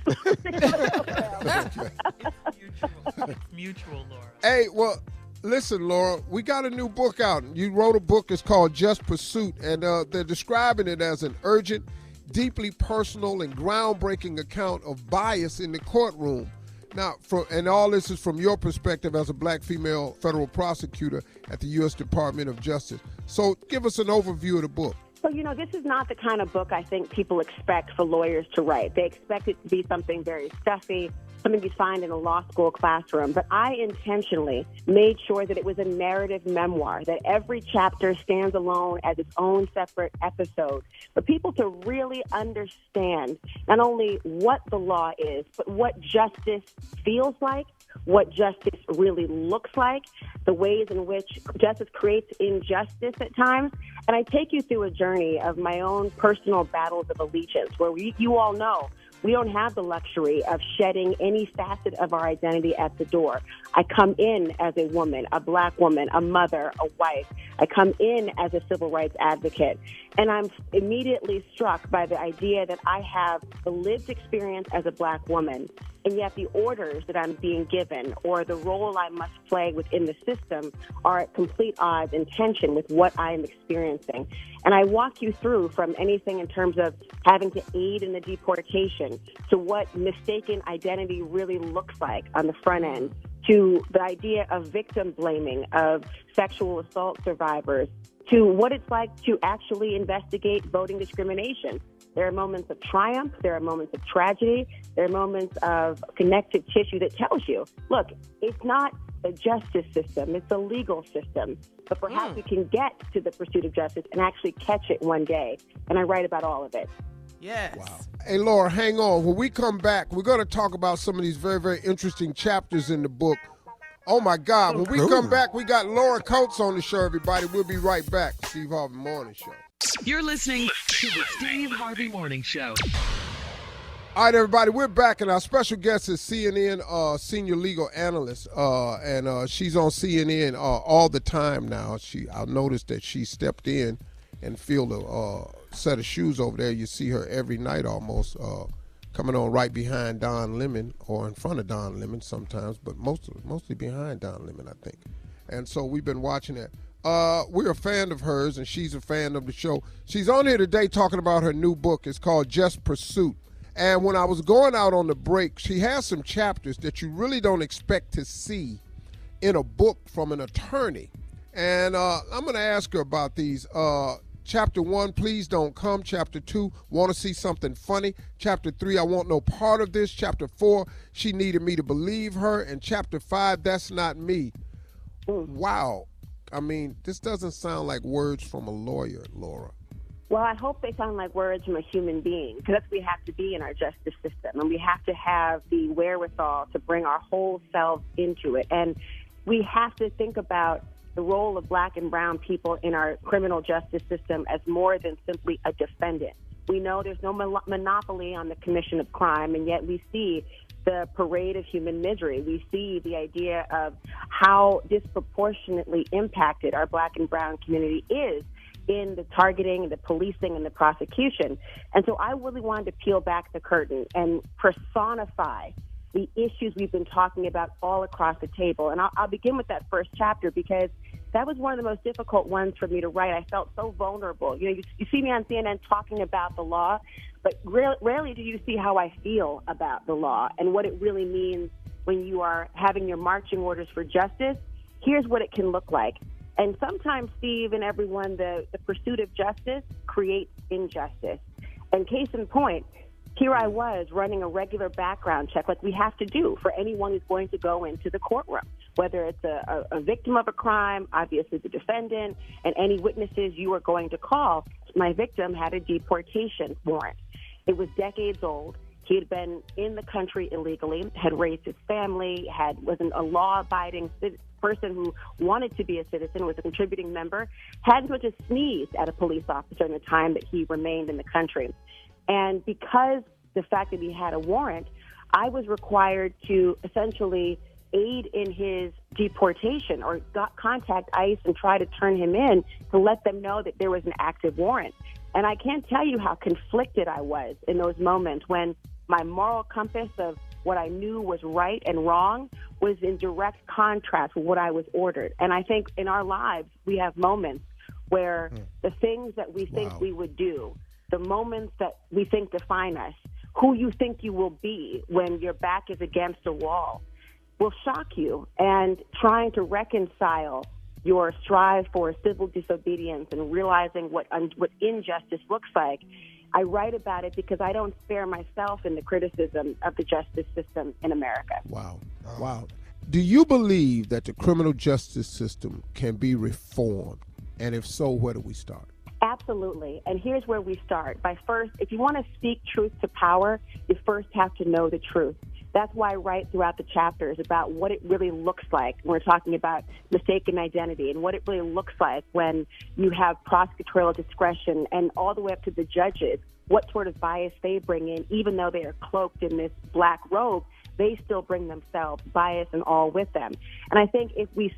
F: It's mutual, Laura.
C: Hey, well, listen, Laura, we got a new book out. You wrote a book. It's called Just Pursuit, and they're describing it as an urgent, deeply personal, and groundbreaking account of bias in the courtroom. Now, and all this is from your perspective as a black female federal prosecutor at the U.S. Department of Justice. So give us an overview of the book.
J: So, this is not the kind of book I think people expect for lawyers to write. They expect it to be something very stuffy, something you find in a law school classroom. But I intentionally made sure that it was a narrative memoir, that every chapter stands alone as its own separate episode, for people to really understand not only what the law is, but what justice feels like, what justice really looks like, the ways in which justice creates injustice at times. And I take you through a journey of my own personal battles of allegiance, where you all know we don't have the luxury of shedding any facet of our identity at the door. I come in as a woman, a black woman, a mother, a wife. I come in as a civil rights advocate. And I'm immediately struck by the idea that I have the lived experience as a black woman, and yet the orders that I'm being given or the role I must play within the system are at complete odds and tension with what I am experiencing. And I walk you through from anything in terms of having to aid in the deportation to what mistaken identity really looks like on the front end, to the idea of victim blaming of sexual assault survivors, to what it's like to actually investigate voting discrimination. There are moments of triumph. There are moments of tragedy. There are moments of connective tissue that tells you, look, it's not a justice system. It's a legal system. But perhaps we can get to the pursuit of justice and actually catch it one day. And I write about all of it.
A: Yes.
C: Wow. Hey, Laura, hang on. When we come back, we're going to talk about some of these very, very interesting chapters in the book. Oh, my God. When we come back, we got Laura Coates on the show, everybody. We'll be right back. Steve Harvey Morning Show.
D: You're listening to the Steve Harvey Morning Show.
C: All right, everybody, we're back, and our special guest is CNN senior legal analyst, and she's on CNN all the time now. I noticed that she stepped in and filled a set of shoes over there. You see her every night almost, coming on right behind Don Lemon or in front of Don Lemon sometimes, but mostly behind Don Lemon, I think. And so we've been watching that. We're a fan of hers, and she's a fan of the show. She's on here today talking about her new book. It's called Just Pursuit. And when I was going out on the break, she has some chapters that you really don't expect to see in a book from an attorney. And I'm going to ask her about these. Chapter 1, Please Don't Come. Chapter 2, Want to See Something Funny. Chapter 3, I Want No Part of This. Chapter 4, She Needed Me to Believe Her. And Chapter 5, That's Not Me. Wow. I mean, this doesn't sound like words from a lawyer, Laura.
J: Well, I hope they sound like words from a human being, because that's what we have to be in our justice system. And we have to have the wherewithal to bring our whole selves into it. And we have to think about the role of black and brown people in our criminal justice system as more than simply a defendant. We know there's no monopoly on the commission of crime, and yet we see the parade of human misery. We see the idea of how disproportionately impacted our black and brown community is in the targeting, the policing, and the prosecution. And so I really wanted to peel back the curtain and personify the issues we've been talking about all across the table. And I'll begin with that first chapter, because that was one of the most difficult ones for me to write. I felt so vulnerable. You know, you see me on CNN talking about the law, but rarely do you see how I feel about the law and what it really means when you are having your marching orders for justice. Here's what it can look like. And sometimes, Steve and everyone, the pursuit of justice creates injustice. And case in point, here I was running a regular background check like we have to do for anyone who's going to go into the courtroom, whether it's a victim of a crime, obviously the defendant, and any witnesses you are going to call. My victim had a deportation warrant. It was decades old. He had been in the country illegally, had raised his family, wasn't a law-abiding person who wanted to be a citizen, was a contributing member, hadn't so much as sneezed at a police officer in the time that he remained in the country. And because the fact that he had a warrant, I was required to essentially aid in his deportation or contact ICE and try to turn him in to let them know that there was an active warrant. And I can't tell you how conflicted I was in those moments when my moral compass of what I knew was right and wrong was in direct contrast with what I was ordered. And I think in our lives, we have moments where the things that we think we would do, the moments that we think define us, who you think you will be when your back is against a wall, will shock you. And trying to reconcile your strive for civil disobedience and realizing what injustice looks like, I write about it because I don't spare myself in the criticism of the justice system in America.
C: Wow. Wow. Do you believe that the criminal justice system can be reformed? And if so, where do we start?
J: Absolutely. And here's where we start. By first, if you want to speak truth to power, you first have to know the truth. That's why I write throughout the chapters about what it really looks like when we're talking about mistaken identity and what it really looks like when you have prosecutorial discretion and all the way up to the judges, what sort of bias they bring in, even though they are cloaked in this black robe, they still bring themselves, bias and all with them. And I think if we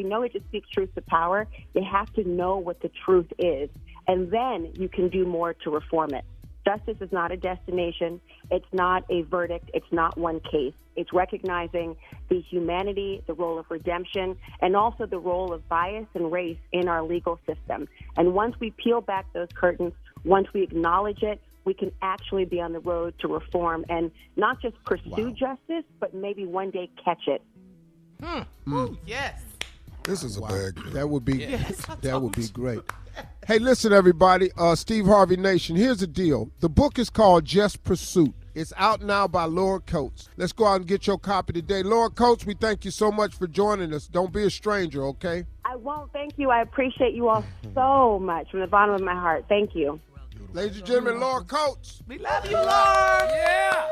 J: know it to speak truth to power, you have to know what the truth is, and then you can do more to reform it. Justice is not a destination. It's not a verdict. It's not one case. It's recognizing the humanity, the role of redemption, and also the role of bias and race in our legal system. And once we peel back those curtains, once we acknowledge it, we can actually be on the road to reform and not just pursue justice, but maybe one day catch it.
F: Ooh, yes.
G: This is a bag.
C: That would be great. Hey, listen, everybody. Steve Harvey Nation, here's the deal. The book is called Just Pursuit. It's out now by Laura Coates. Let's go out and get your copy today. Laura Coates, we thank you so much for joining us. Don't be a stranger, okay?
J: I won't. Thank you. I appreciate you all so much from the bottom of my heart. Thank you.
C: Ladies and gentlemen, Laura Coates.
E: We love you, Laura. Yeah.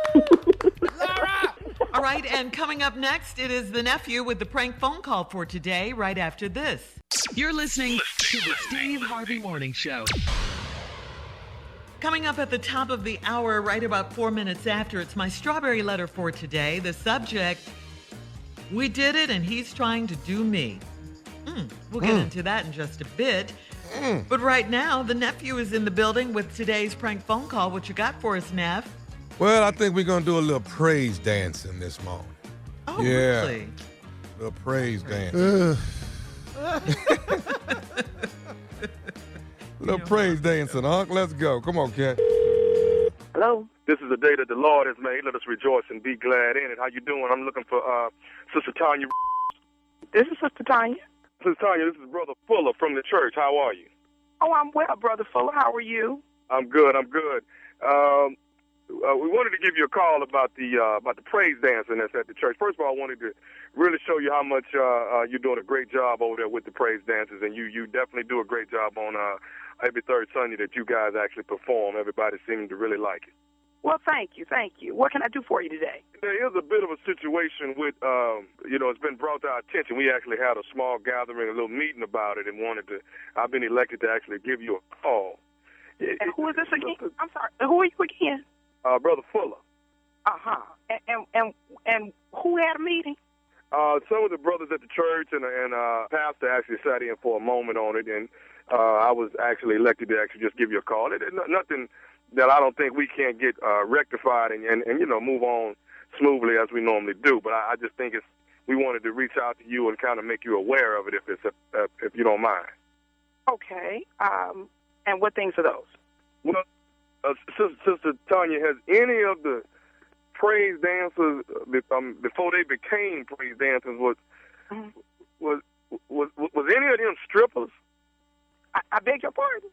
E: Laura.
F: All right, and coming up next, it is the nephew with the prank phone call for today, right after this.
D: You're listening to the Steve Harvey Morning Show.
F: Coming up at the top of the hour, right about 4 minutes after, it's my strawberry letter for today. The subject, we did it and he's trying to do me. We'll get into that in just a bit. But right now, the nephew is in the building with today's prank phone call. What you got for us, Neff?
G: Well, I think we're going to do a little praise dancing this morning.
F: Oh,
G: Yeah.
F: really?
G: A little praise dancing. Little praise dancing, Unc. Let's go. Come on, Cat.
J: Hello?
H: This is the day that the Lord has made. Let us rejoice and be glad in it. How you doing? I'm looking for Sister Tanya.
K: This is Sister Tanya.
H: Sister Tanya, this is Brother Fuller from the church. How are you?
K: Oh, I'm well, Brother Fuller. How are you?
H: I'm good. We wanted to give you a call about the praise dancing that's at the church. First of all, I wanted to really show you how much you're doing a great job over there with the praise dances, and you definitely do a great job on every third Sunday that you guys actually perform. Everybody seems to really like it.
K: Well, thank you. What can I do for you today?
H: There is a bit of a situation with, it's been brought to our attention. We actually had a small gathering, a little meeting about it, and I've been elected to actually give you a call.
K: And who is this again? I'm sorry. Who are you again?
H: Brother Fuller.
K: Uh-huh. And who had a meeting?
H: Some of the brothers at the church and pastor actually sat in for a moment on it, and I was actually elected to actually just give you a call. Nothing that I don't think we can't get rectified and move on smoothly as we normally do. But I just think we wanted to reach out to you and kind of make you aware of it if you don't mind.
K: Okay. And what things are those?
H: Well, Sister Tanya, has any of the praise dancers before they became praise dancers was any of them strippers?
K: I beg your pardon?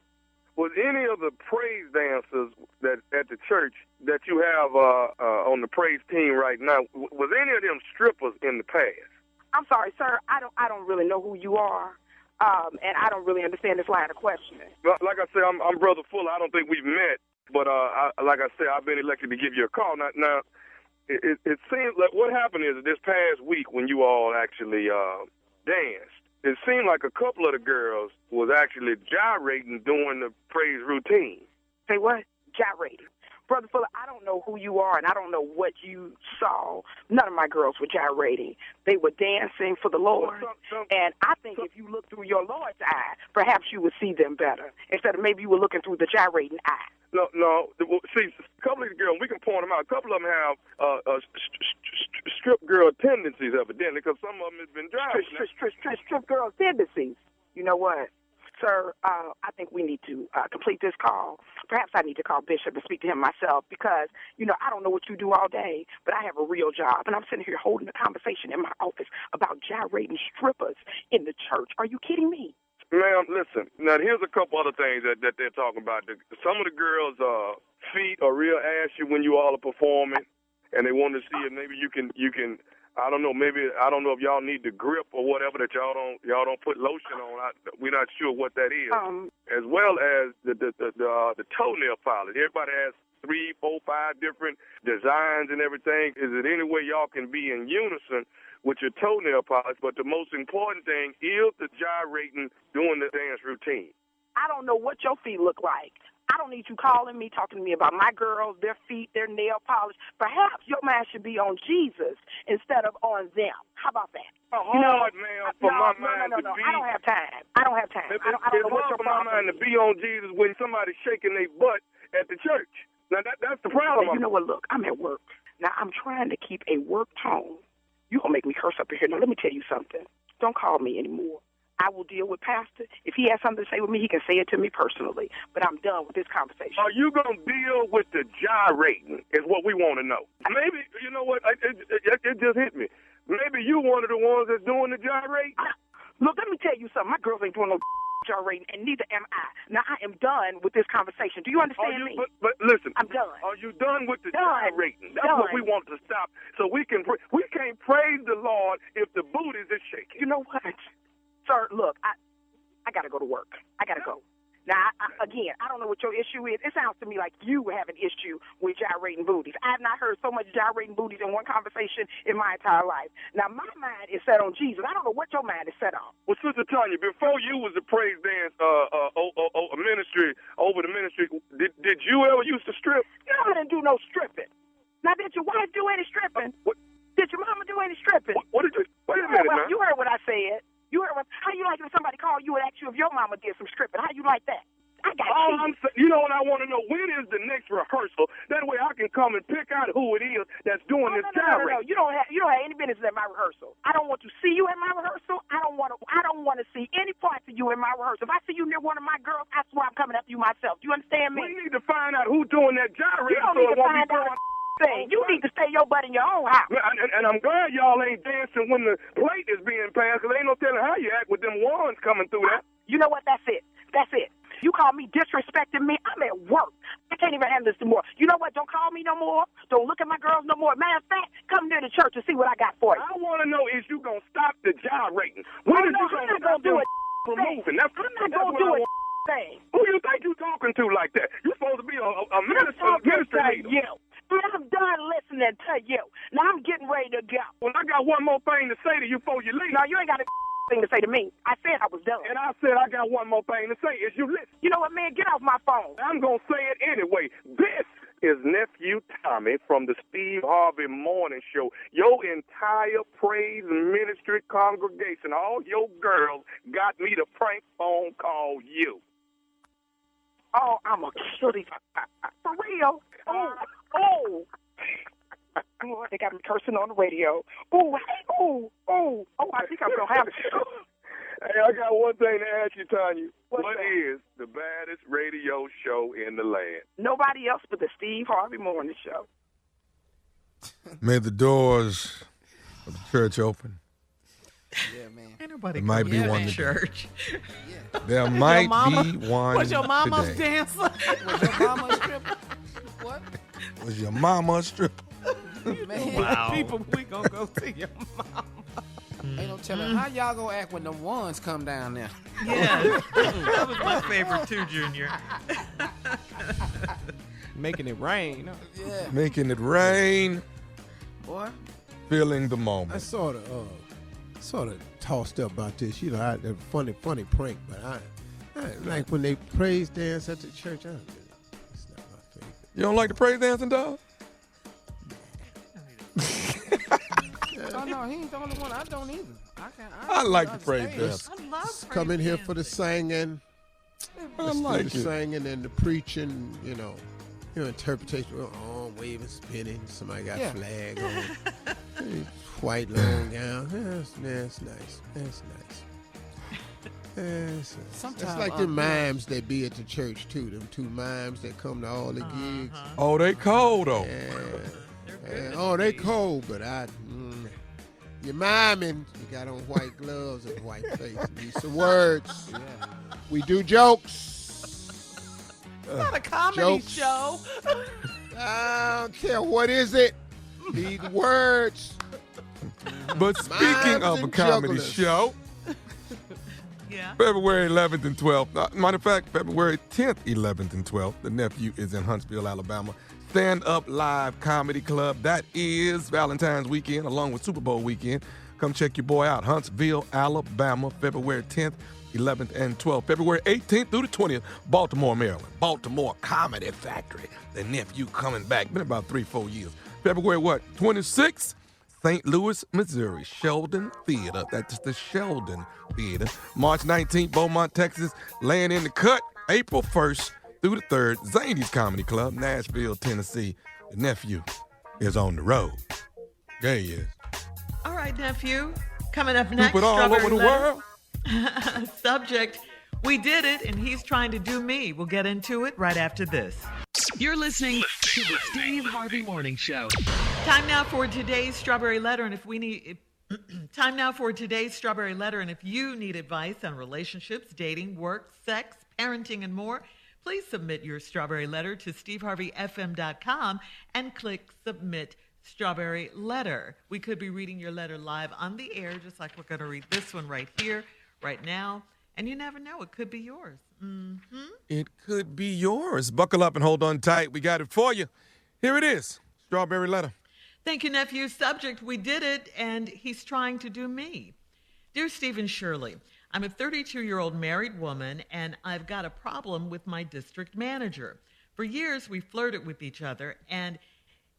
H: Was any of the praise dancers that at the church that you have on the praise team right now, was any of them strippers in the past?
K: I'm sorry, sir. I don't really know who you are, and I don't really understand this line of questioning.
H: Like I said, I'm Brother Fuller. I don't think we've met, but like I said, I've been elected to give you a call. Now it seems like what happened is this past week when you all actually danced, it seemed like a couple of the girls was actually gyrating during the praise routine.
K: Say what? Gyrating. Brother Fuller, I don't know who you are, and I don't know what you saw. None of my girls were gyrating. They were dancing for the Lord. And I think if you look through your Lord's eye, perhaps you would see them better, instead of maybe you were looking through the gyrating eye.
H: No. See, a couple of the girls, we can point them out. A couple of them have strip girl tendencies, evidently, because some of them have been driving.
K: Strip girl tendencies. You know what? Sir, I think we need to complete this call. Perhaps I need to call Bishop and speak to him myself because, I don't know what you do all day, but I have a real job. And I'm sitting here holding a conversation in my office about gyrating strippers in the church. Are you kidding me?
H: Ma'am, listen. Now, here's a couple other things that they're talking about. Some of the girls' feet are real ashy when you all are performing, and they want to see if maybe you can. I don't know. Maybe I don't know if y'all need the grip or whatever that y'all don't put lotion on. We're not sure what that is. As well as the toenail polish. Everybody has 3, 4, 5 different designs and everything. Is it any way y'all can be in unison with your toenail polish? But the most important thing is the gyrating during the dance routine.
K: I don't know what your feet look like. I don't need you calling me, talking to me about my girls, their feet, their nail polish. Perhaps your mind should be on Jesus instead of on them. How about that?
H: My mind to be.
K: I don't have time. I don't have time. I don't know what your
H: problem is. My mind to be on Jesus when somebody's shaking their butt at the church. Now, that's the problem.
K: You know what? Look, I'm at work. Now, I'm trying to keep a work tone. You're going to make me curse up in here. Now, let me tell you something. Don't call me anymore. I will deal with Pastor. If he has something to say with me, he can say it to me personally. But I'm done with this conversation.
H: Are you going to deal with the gyrating is what we want to know. Maybe, you know what, it just hit me. Maybe you one of the ones that's doing the gyrating.
K: Look, let me tell you something. My girls ain't doing no gyrating, and neither am I. Now, I am done with this conversation. Do you understand me?
H: But listen.
K: I'm done.
H: Are you done with the gyrating? That's what we want to stop. So we can't praise the Lord if the booties is shaking.
K: You know what? Sir, look, I got to go to work. I got to go. Now, again, I don't know what your issue is. It sounds to me like you have an issue with gyrating booties. I have not heard so much gyrating booties in one conversation in my entire life. Now, my mind is set on Jesus. I don't know what your mind is set on.
H: Well, Sister Tanya, before you was a praise dance ministry, over the ministry, did you ever used to strip?
K: You know, I didn't do no stripping. Now, did your wife do any stripping? Did your mama do any stripping?
H: What did you? Wait a minute, man.
K: You heard what I said. You heard how you like if somebody called you and asked you if your mama did some stripping? How you like that? I got
H: you know what I want to know? When is the next rehearsal? That way I can come and pick out who it is that's doing this
K: No. You don't have any business at my rehearsal. I don't want to see you at my rehearsal. I don't want to see any parts of you in my rehearsal. If I see you near one of my girls, I swear I'm coming after you myself. Do you understand me?
H: We need to find out who's doing that gyrating.
K: You don't need to find out. You need to stay your butt in your own house.
H: And I'm glad y'all ain't dancing when the plate is being passed, because ain't no telling how you act with them wands coming through that.
K: You know what? That's it. You call me disrespecting me. I'm at work. I can't even handle this anymore. You know what? Don't call me no more. Don't look at my girls no more. Matter of fact, come near the church and see what I got for you.
H: I want to know, is you going to stop the gyrating? When is you going to stop
K: do it?
H: From moving? I'm
K: not going to do it. Thing.
H: Who you think you talking to like that? You supposed to be a minister leader.
K: I'm done listening to you. Now I'm getting ready to go.
H: Well, I got one more thing to say to you before you leave.
K: No, you ain't got a thing to say to me. I said I was done.
H: And I said I got one more thing to say. Is you listen?
K: You know what, man? Get off my phone.
H: I'm going to say it anyway. This is Nephew Tommy from the Steve Harvey Morning Show. Your entire praise ministry congregation, all your girls, got me to prank phone call you.
K: Oh, I'm a shitty. For real? Oh. Oh, they got me cursing on the radio. Oh, I think I'm going to have it.
H: Hey, I got one thing to ask you, Tanya. What is the baddest radio show in the land?
K: Nobody else but the Steve Harvey Morning Show.
G: May the doors of the church open.
E: Yeah, man.
F: Ain't nobody
G: there might be one
F: to church.
G: There might be one.
F: Was your mama's
G: today.
F: dancer?
E: Was your mama a stripper? What?
G: Was your mama a stripper?
E: Man,
A: Wow. People, we gonna go see your mama.
E: Ain't no telling how y'all gonna act when the ones come down there.
F: Yeah, that was my favorite too, Junior.
A: Making it rain. Huh?
E: Yeah.
G: Making it rain.
E: Boy.
G: Feeling the
C: I
G: moment.
C: sort of tossed up about this. You know, a funny prank, but I like when they praise dance at the church. It's not my favorite.
G: You don't like the praise dancing, dog?
E: Oh no, he ain't the only one. I don't either.
G: I like the praise dance.
F: I love
C: Come in here for the singing.
G: I like
C: the
G: it.
C: singing and the preaching. You know, interpretation. Waving, spinning. Somebody got flag on. White long gown. That's nice. That's nice. It's like the mimes that be at the church too. Them two mimes that come to all the gigs.
G: Oh, they cold though.
C: They cold, but you're miming. You got on white gloves and white face. Need some words. We do jokes.
A: It's not a comedy
C: jokes.
A: show.
C: I don't care what is it. Need words.
G: But speaking of a comedy show, February 11th and 12th. Matter of fact, February 10th, 11th, and 12th, the Nephew is in Huntsville, Alabama. Stand Up Live Comedy Club. That is Valentine's weekend along with Super Bowl weekend. Come check your boy out. Huntsville, Alabama, February 10th, 11th, and 12th. February 18th through the 20th, Baltimore, Maryland. Baltimore Comedy Factory. The Nephew coming back. Been about 3-4 years. February 26th? St. Louis, Missouri, Sheldon Theater. That's the Sheldon Theater. March 19th, Beaumont, Texas. Laying in the cut, April 1st through the 3rd, Zany's Comedy Club, Nashville, Tennessee. The Nephew is on the road. There he is.
F: All right, Nephew. Coming up next,
G: Stupid all over the world.
F: Subject, we did it, and he's trying to do me. We'll get into it right after this.
D: You're listening to the Steve Harvey Morning Show.
F: Time now for today's Strawberry Letter, and if you need advice on relationships, dating, work, sex, parenting, and more, please submit your Strawberry Letter to steveharveyfm.com and click Submit Strawberry Letter. We could be reading your letter live on the air, just like we're going to read this one right here, right now. And you never know, it could be yours. Mm-hmm.
G: It could be yours. Buckle up and hold on tight. We got it for you. Here it is. Strawberry letter.
F: Thank you, nephew. Subject, we did it, and he's trying to do me. Dear Stephen Shirley, I'm a 32-year-old married woman, and I've got a problem with my district manager. For years, we flirted with each other, and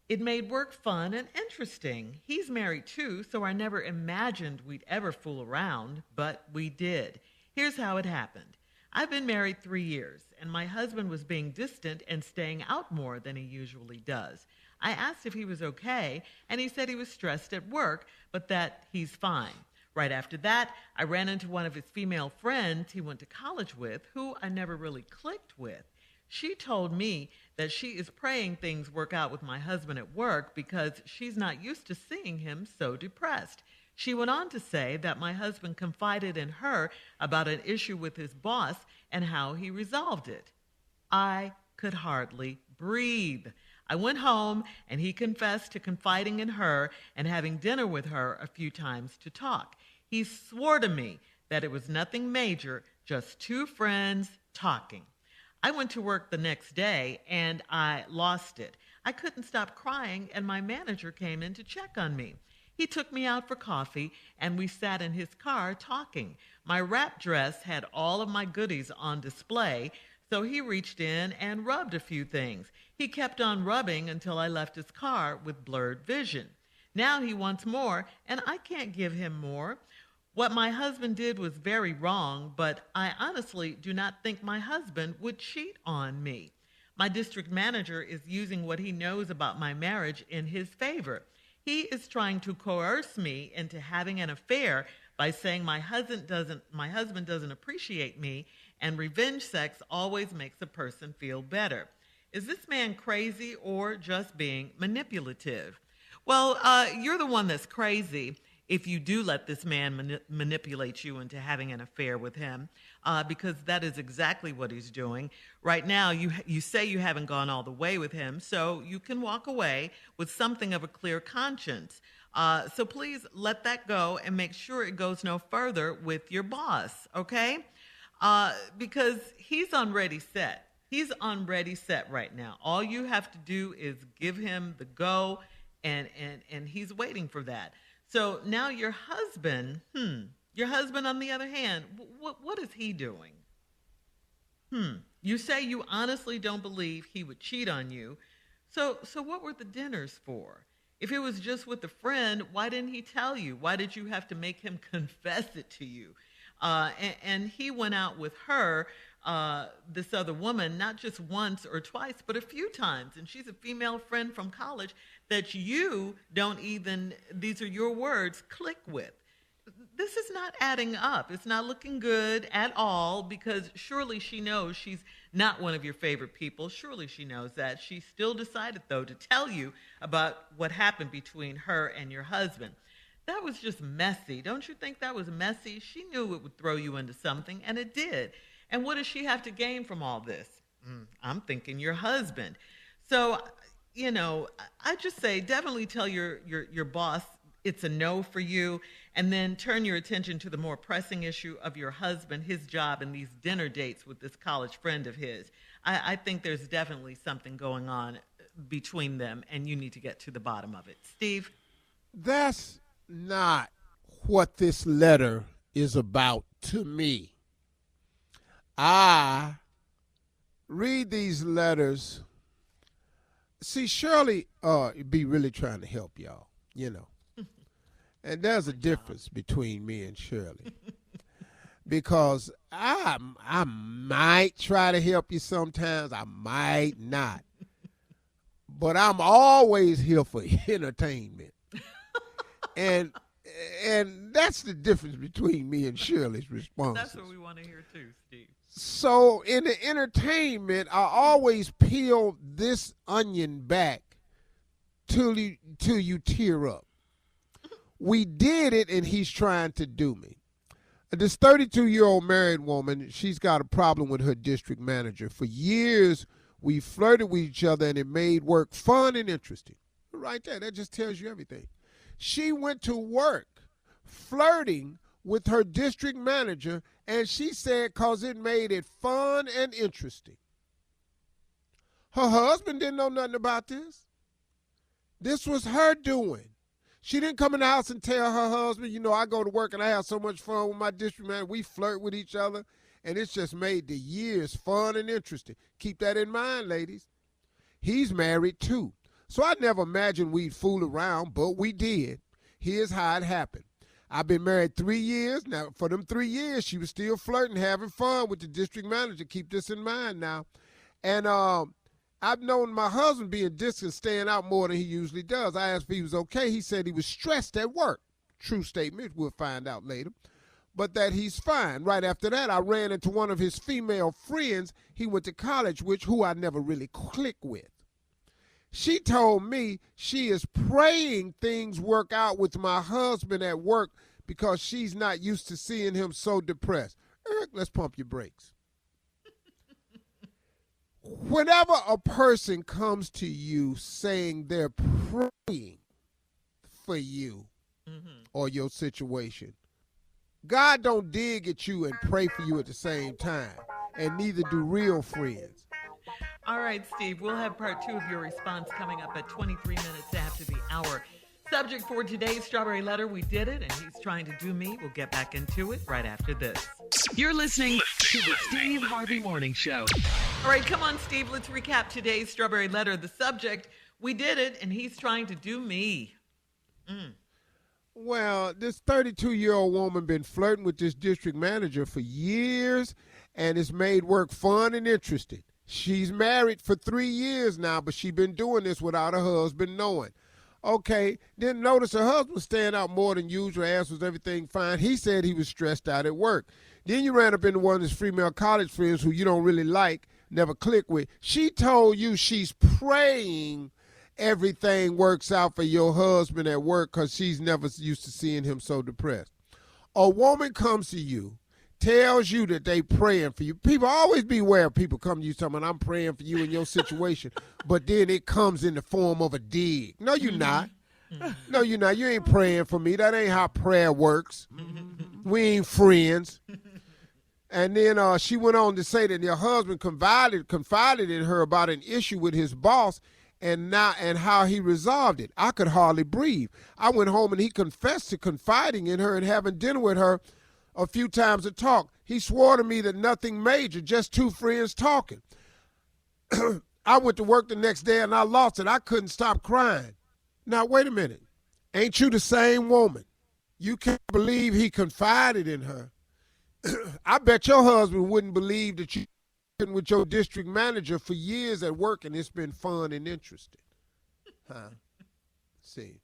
F: it made work fun and interesting. He's married, too, so I never imagined we'd ever fool around, but we did. Here's how it happened. I've been married 3 years, and my husband was being distant and staying out more than he usually does. I asked if he was okay, and he said he was stressed at work, but that he's fine. Right after that, I ran into one of his female friends he went to college with, who I never really clicked with. She told me that she is praying things work out with my husband at work because she's not used to seeing him so depressed. She went on to say that my husband confided in her about an issue with his boss and how he resolved it. I could hardly breathe. I went home, and he confessed to confiding in her and having dinner with her a few times to talk. He swore to me that it was nothing major, just two friends talking. I went to work the next day, and I lost it. I couldn't stop crying, and my manager came in to check on me. He took me out for coffee, and we sat in his car talking. My wrap dress had all of my goodies on display, so he reached in and rubbed a few things. He kept on rubbing until I left his car with blurred vision. Now he wants more, and I can't give him more. What my husband did was very wrong, but I honestly do not think my husband would cheat on me. My district manager is using what he knows about my marriage in his favor. He is trying to coerce me into having an affair by saying my husband doesn't appreciate me, and revenge sex always makes a person feel better. Is this man crazy or just being manipulative? Well, you're the one that's crazy if you do let this man manipulate you into having an affair with him, because that is exactly what he's doing. Right now, you say you haven't gone all the way with him, so you can walk away with something of a clear conscience. So please let that go and make sure it goes no further with your boss, okay? Because he's on ready set. He's on ready set right now. All you have to do is give him the go, and he's waiting for that. So now your husband on the other hand, what is he doing? You say you honestly don't believe he would cheat on you. So what were the dinners for? If it was just with a friend, why didn't he tell you? Why did you have to make him confess it to you? And he went out with her, this other woman, not just once or twice, but a few times. And she's a female friend from college that you don't even, these are your words, click with. This is not adding up. It's not looking good at all, because surely she knows she's not one of your favorite people. Surely she knows that. She still decided, though, to tell you about what happened between her and your husband. That was just messy. Don't you think that was messy? She knew it would throw you into something, and it did. And what does she have to gain from all this? I'm thinking your husband. So, I just say definitely tell your boss it's a no for you, and then turn your attention to the more pressing issue of your husband, his job, and these dinner dates with this college friend of his. I think there's definitely something going on between them, and you need to get to the bottom of it. Steve?
C: That's not what this letter is about to me. I read these letters. See, Shirley be really trying to help y'all, And there's a difference between me and Shirley. Because I might try to help you sometimes. I might not. But I'm always here for entertainment. And that's the difference between me and Shirley's responses.
F: That's what we want to hear too, Steve.
C: So in the entertainment, I always peel this onion back till you tear up. We did it, and he's trying to do me. This 32-year-old married woman, she's got a problem with her district manager. For years, we flirted with each other, and it made work fun and interesting. Right there, that just tells you everything. She went to work flirting with her district manager, And she said because it made it fun and interesting. Her husband didn't know nothing about this. This was her doing. She didn't come in the house and tell her husband, you know, I go to work and I have so much fun with my district man. We flirt with each other, and it's just made the years fun and interesting. Keep that in mind, ladies. He's married too. So I never imagined we'd fool around, but we did. Here's how it happened. I've been married 3 years. Now, for them 3 years, she was still flirting, having fun with the district manager. Keep this in mind now. And I've known my husband being distant, staying out more than he usually does. I asked if he was okay. He said he was stressed at work. True statement. We'll find out later. But that he's fine. Right after that, I ran into one of his female friends he went to college with, who I never really clicked with. She told me she is praying things work out with my husband at work because she's not used to seeing him so depressed. Eric, let's pump your brakes. Whenever a person comes to you saying they're praying for you or your situation, God don't dig at you and pray for you at the same time, and neither do real friends.
F: All right, Steve, we'll have part 2 of your response coming up at 23 minutes after the hour. Subject for today's Strawberry Letter, we did it, and he's trying to do me. We'll get back into it right after this.
D: You're listening to the Steve Harvey Morning Show.
F: All right, come on, Steve, let's recap today's Strawberry Letter. The subject, we did it, and he's trying to do me.
C: Well, this 32-year-old woman been flirting with this district manager for years, and it's made work fun and interesting. She's married for 3 years now, but she's been doing this without her husband knowing. Okay, didn't notice her husband was staying out more than usual. Asked was everything fine. He said he was stressed out at work. Then you ran up into one of his female college friends who you don't really like, never click with. She told you she's praying everything works out for your husband at work because she's never used to seeing him so depressed. A woman comes to you, tells you that they praying for you. People, always beware of people come to you talking, I'm praying for you in your situation, but then it comes in the form of a dig. No, you're not. No, you're not. You ain't praying for me. That ain't how prayer works. We ain't friends. And then she went on to say that your husband confided in her about an issue with his boss and how he resolved it. I could hardly breathe. I went home and he confessed to confiding in her and having dinner with her a few times to talk. He swore to me that nothing major, just two friends talking. I went to work the next day and I lost it. I couldn't stop crying. Now, wait a minute. Ain't you the same woman? You can't believe he confided in her. I bet your husband wouldn't believe that you been with your district manager for years at work and it's been fun and interesting. Huh? See.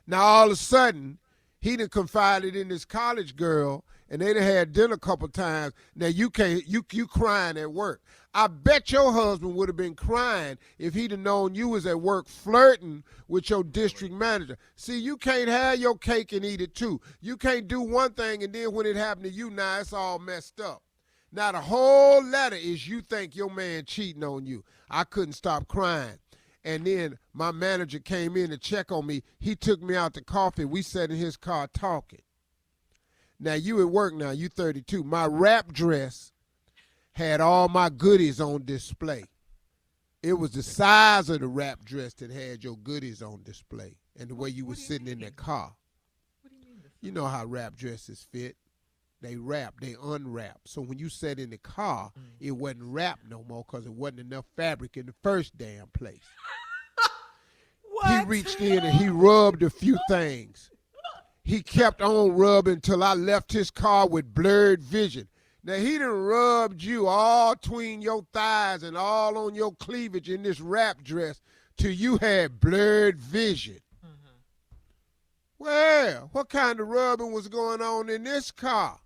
C: Now, all of a sudden, he done confided in this college girl, and they done had dinner a couple times. Now you crying at work. I bet your husband would have been crying if he'd have known you was at work flirting with your district manager. See, you can't have your cake and eat it too. You can't do one thing and then when it happened to you, now it's all messed up. Now the whole letter is you think your man cheating on you. I couldn't stop crying. And then my manager came in to check on me. He took me out to coffee. We sat in his car talking. Now, you at work now. You 32. My wrap dress had all my goodies on display. It was the size of the wrap dress that had your goodies on display and the way you were sitting in that car.
F: What do you mean?
C: You know how wrap dresses fit. They wrap, they unwrap. So when you sat in the car, it wasn't wrapped no more because it wasn't enough fabric in the first damn place. He reached in and he rubbed a few things. He kept on rubbing until I left his car with blurred vision. Now, he done rubbed you all between your thighs and all on your cleavage in this wrap dress till you had blurred vision. Well, what kind of rubbing was going on in this car?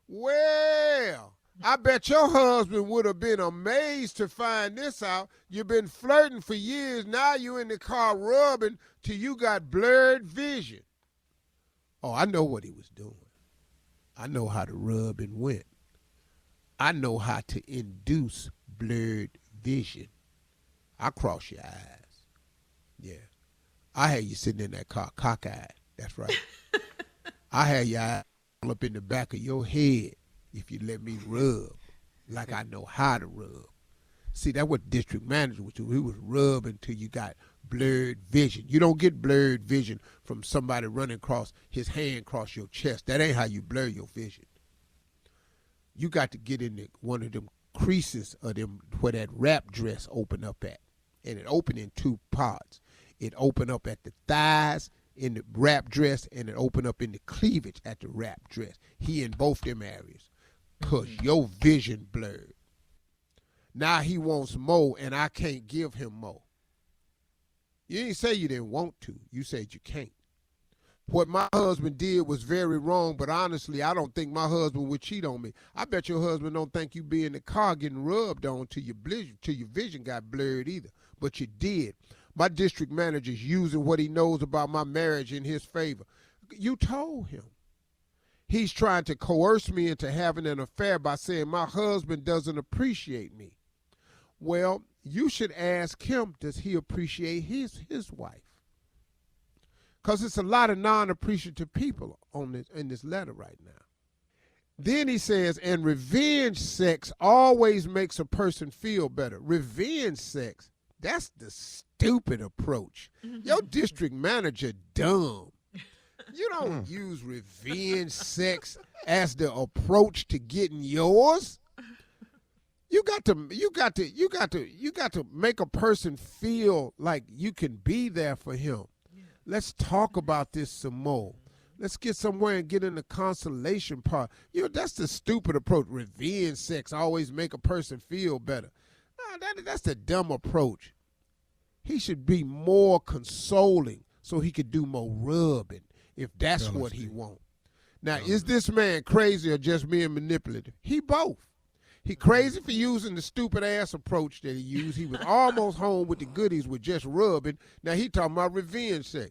C: Well, I bet your husband would have been amazed to find this out. You've been flirting for years. Now you in the car rubbing till you got blurred vision. Oh, I know what he was doing. I know how the rubbing went. I know how to induce blurred vision. I cross your eyes. Yeah. I had you sitting in that car cockeyed. That's right. I had your eye up in the back of your head. if you let me rub like I know how to rub. See, that's what district manager was doing. He was rubbing until you got blurred vision. You don't get blurred vision from somebody running across his hand across your chest. That ain't how you blur your vision. You got to get in one of them creases of them where that wrap dress open up at. And it open in two parts. It open up at the thighs in the wrap dress, and it open up in the cleavage at the wrap dress. He in both them areas. Because your vision blurred. Now he wants more, and I can't give him more. You didn't say you didn't want to. You said you can't. What my husband did was very wrong, but honestly, I don't think my husband would cheat on me. I bet your husband don't think you be in the car getting rubbed on till your vision got blurred either. But you did. My district manager's using what he knows about my marriage in his favor. You told him. He's trying to coerce me into having an affair by saying my husband doesn't appreciate me. Well, you should ask him, does he appreciate his wife? Because it's a lot of non-appreciative people in this letter right now. Then he says, and revenge sex always makes a person feel better. Revenge sex, that's the stupid approach. Your district manager dumb. You don't use revenge sex as the approach to getting yours. You got to make a person feel like you can be there for him. Let's talk about this some more. Let's get somewhere and get in the consolation part. That's the stupid approach. Revenge sex always make a person feel better. That's the dumb approach. He should be more consoling so he could do more rubbing if that's what he wants. Now, is this man crazy or just being manipulative? He both. He crazy for using the stupid-ass approach that he used. He was almost home with the goodies with just rubbing. Now he talking about revenge sex.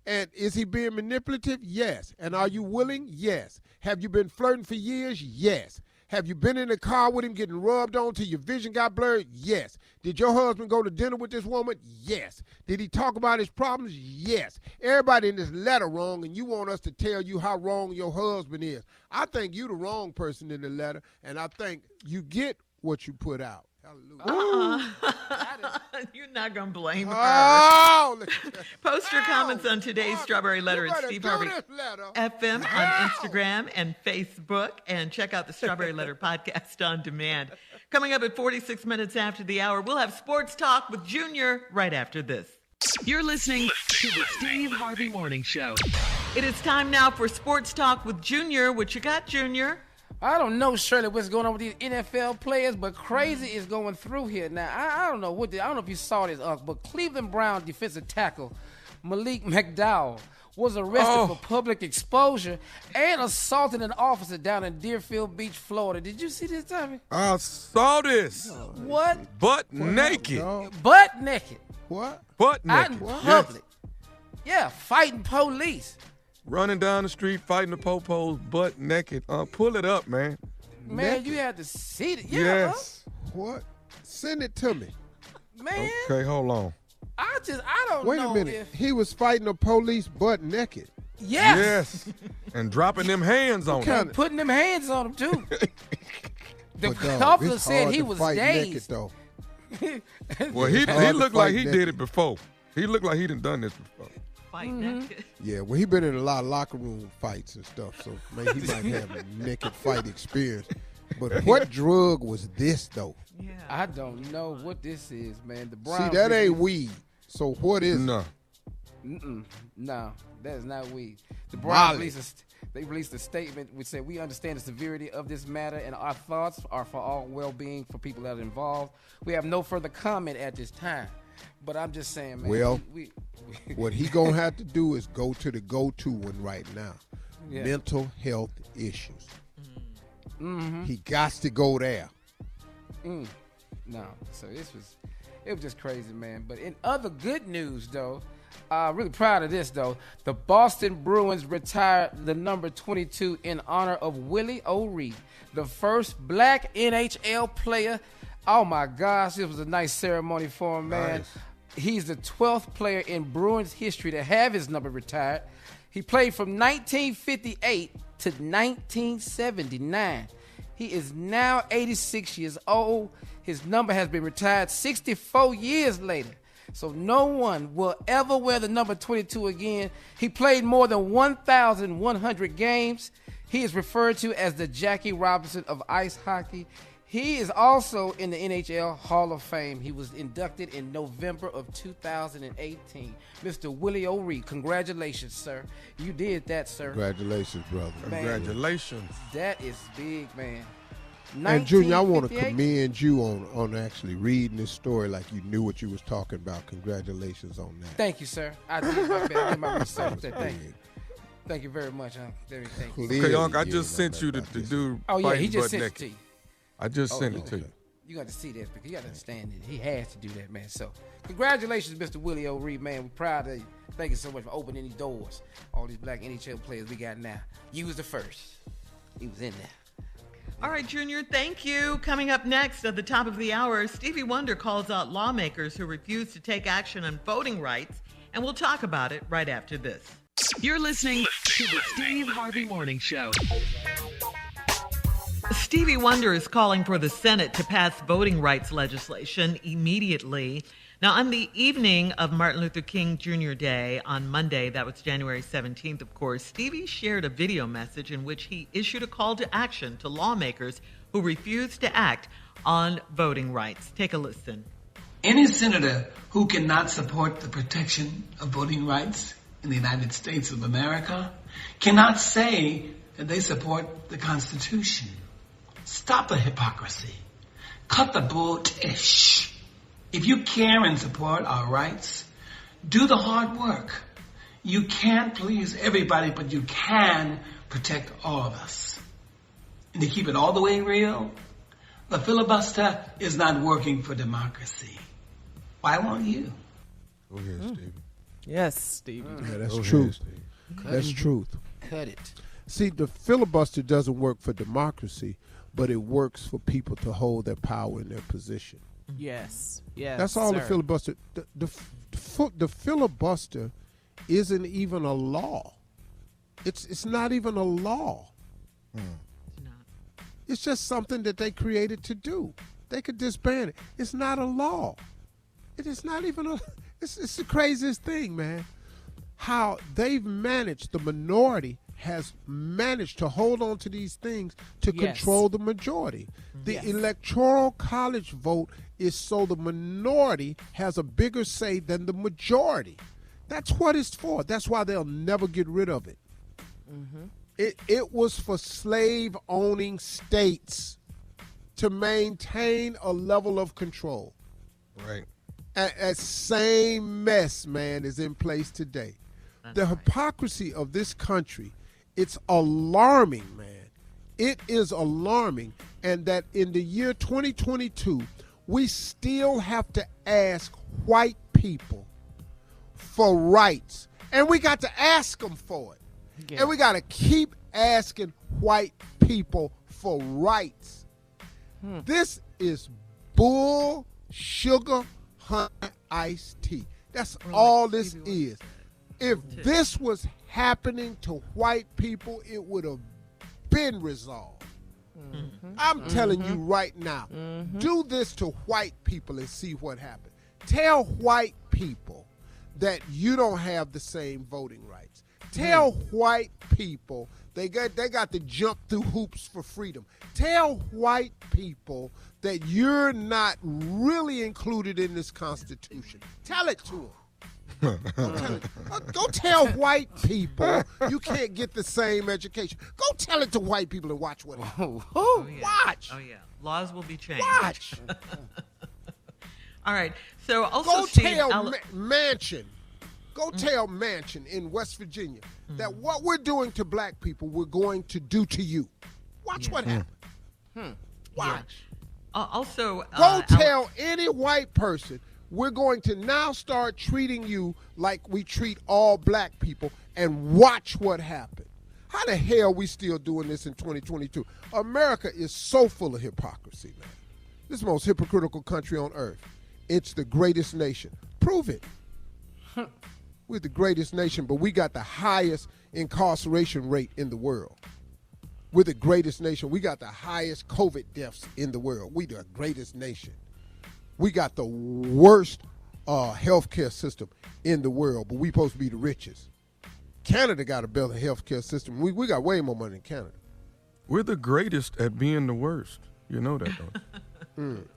C: And is he being manipulative? Yes. And are you willing? Yes. Have you been flirting for years? Yes. Have you been in the car with him getting rubbed on till your vision got blurred? Yes. Did your husband go to dinner with this woman? Yes. Did he talk about his problems? Yes. Everybody in this letter wrong, and you want us to tell you how wrong your husband is. I think you the wrong person in the letter, and I think you get what you put out. Hallelujah.
F: You're not going to blame her.
C: Oh,
F: Post your comments on today's Strawberry Letter at Steve Harvey FM on Instagram and Facebook, and check out the Strawberry Letter podcast on demand. Coming up at 46 minutes after the hour, we'll have Sports Talk with Junior right after this.
D: You're listening to the Steve Harvey Morning Show.
F: It is time now for Sports Talk with Junior. What you got, Junior?
E: I don't know, Shirley, what's going on with these NFL players, but crazy is going through here. Now, I don't know I don't know if you saw this, but Cleveland Brown defensive tackle Malik McDowell was arrested for public exposure and assaulting an officer down in Deerfield Beach, Florida. Did you see this, Tommy?
G: I saw this.
E: What?
G: Butt naked.
E: Butt naked.
C: What?
G: Butt
E: Out
G: naked.
E: in public. Yeah, fighting police.
G: Running down the street, fighting the popos, butt naked. Pull it up, man.
E: Man,
C: Naked?
E: you had to see it. Yeah,
G: Yes.
C: What? Send it to me.
E: man.
G: Okay, hold on.
E: I don't
C: Wait
E: know
C: a minute.
E: if...
C: He was fighting the police butt naked.
E: Yes.
G: And dropping them hands on him.
E: Putting them hands on him, too. The
C: But, dog,
E: officer
C: it's
E: said
C: hard
E: he
C: to
E: was
C: fight naked,
E: dazed.
C: though.
G: Well, he
C: hard to
G: looked like
C: fight
G: he
C: naked.
G: did it before. He looked like he done this before.
F: Fight naked.
C: Yeah, well, he been in a lot of locker room fights and stuff, so maybe he might have a naked fight experience. But what drug was this, though?
F: Yeah.
E: I don't know what this is, man. The
C: See,
E: Brown
C: that
E: people-
C: ain't weed. So what is it?
G: No.
E: No, that is not weed. The
C: Molly.
E: Browns released a statement which said, "We understand the severity of this matter, and our thoughts are for all well-being for people that are involved. We have no further comment at this time." But I'm just saying, man.
C: Well,
E: we
C: What he gonna have to do is go to the go-to one right now.
E: Yeah.
C: Mental health issues.
E: Mm-hmm.
C: He got to go there.
E: No, so it was just crazy, man. But in other good news, though, really proud of this, though. The Boston Bruins retired the number 22 in honor of Willie O'Ree, the first black NHL player. Oh, my gosh, it was a nice ceremony for him, man.
C: Nice.
E: He's the 12th player in Bruins history to have his number retired. He played from 1958 to 1979. He is now 86 years old. His number has been retired 64 years later. So no one will ever wear the number 22 again. He played more than 1,100 games. He is referred to as the Jackie Robinson of ice hockey. He is also in the NHL Hall of Fame. He was inducted in November of 2018. Mr. Willie O'Ree, congratulations, sir. You did that, sir.
C: Congratulations, brother.
E: Man,
G: Congratulations.
E: that is big, man.
C: And Junior, I want to
E: 1958?
C: commend you on actually reading this story like you knew what you was talking about. Congratulations on that.
E: Thank you, sir. I did my best. I did my research. Thank you. Thank you very much, Uncle. Thank you.
G: Okay, Uncle, I just sent you the dude.
E: Oh, yeah, he
G: fighting
E: just
G: butt
E: sent it
G: naked.
E: to you.
G: I just sent it to you.
E: You got to see this because you got to understand it. He has to do that, man. So, congratulations, Mr. Willie O'Ree, man. We're proud of you. Thank you so much for opening these doors. All these black NHL players we got now. You was the first. He was in there.
F: All right, Junior, thank you. Coming up next at the top of the hour, Stevie Wonder calls out lawmakers who refuse to take action on voting rights, and we'll talk about it right after this.
D: You're listening to the Steve Harvey Morning Show.
F: Stevie Wonder is calling for the Senate to pass voting rights legislation immediately. Now, on the evening of Martin Luther King Jr. Day on Monday, that was January 17th, of course, Stevie shared a video message in which he issued a call to action to lawmakers who refuse to act on voting rights. Take a listen.
L: Any senator who cannot support the protection of voting rights in the United States of America cannot say that they support the Constitution. Stop the hypocrisy. Cut the bull-ish. If you care and support our rights, do the hard work. You can't please everybody, but you can protect all of us. And to keep it all the way real, the filibuster is not working for democracy. Why won't you?
C: Go ahead, Stevie.
A: Yes, Stevie.
C: Yeah, that's
G: Go ahead,
C: truth.
G: Stevie.
C: That's truth.
E: Cut it.
C: See, the filibuster doesn't work for democracy, but it works for people to hold their power in their position.
A: Yes. Yes.
C: That's all
A: sir.
C: the filibuster. The filibuster isn't even a law. It's not even a law. It's just something that they created to do. They could disband it. It's not a law. It is not even a. It's the craziest thing, man. How they've managed, the minority has managed to hold on to these things to control the majority. The electoral college vote is so the minority has a bigger say than the majority. That's what it's for. That's why they'll never get rid of it. It was for slave-owning states to maintain a level of control.
G: Right.
C: That same mess, man, is in place today. The hypocrisy of this country, it's alarming, man. It is alarming. And that in the year 2022, we still have to ask white people for rights. And we got to ask them for it. Yeah. And we got to keep asking white people for rights. This is bull sugar honey iced tea. That's all this is. If this was happening to white people, it would have been resolved. I'm telling you right now, do this to white people and see what happens. Tell white people that you don't have the same voting rights. Tell white people they got to jump through hoops for freedom. Tell white people that you're not really included in this Constitution. Tell it to them. Go tell white people you can't get the same education. Go tell it to white people and watch what happens. Watch.
F: Oh, yeah. Laws will be changed.
C: Watch.
F: All right. So also
C: Go
F: Steve,
C: tell Manchin. Go tell Manchin in West Virginia that what we're doing to black people, we're going to do to you. Watch what happens. Watch.
F: Also,
C: go tell any white person we're going to now start treating you like we treat all black people and watch what happens. How the hell are we still doing this in 2022? America is so full of hypocrisy, man. This is the most hypocritical country on earth. It's the greatest nation. Prove it. We're the greatest nation, but we got the highest incarceration rate in the world. We're the greatest nation. We got the highest COVID deaths in the world. We the greatest nation. We got the worst healthcare system in the world, but we supposed to be the richest. Canada got a better healthcare system. We got way more money than Canada.
G: We're the greatest at being the worst. You know that, don't you?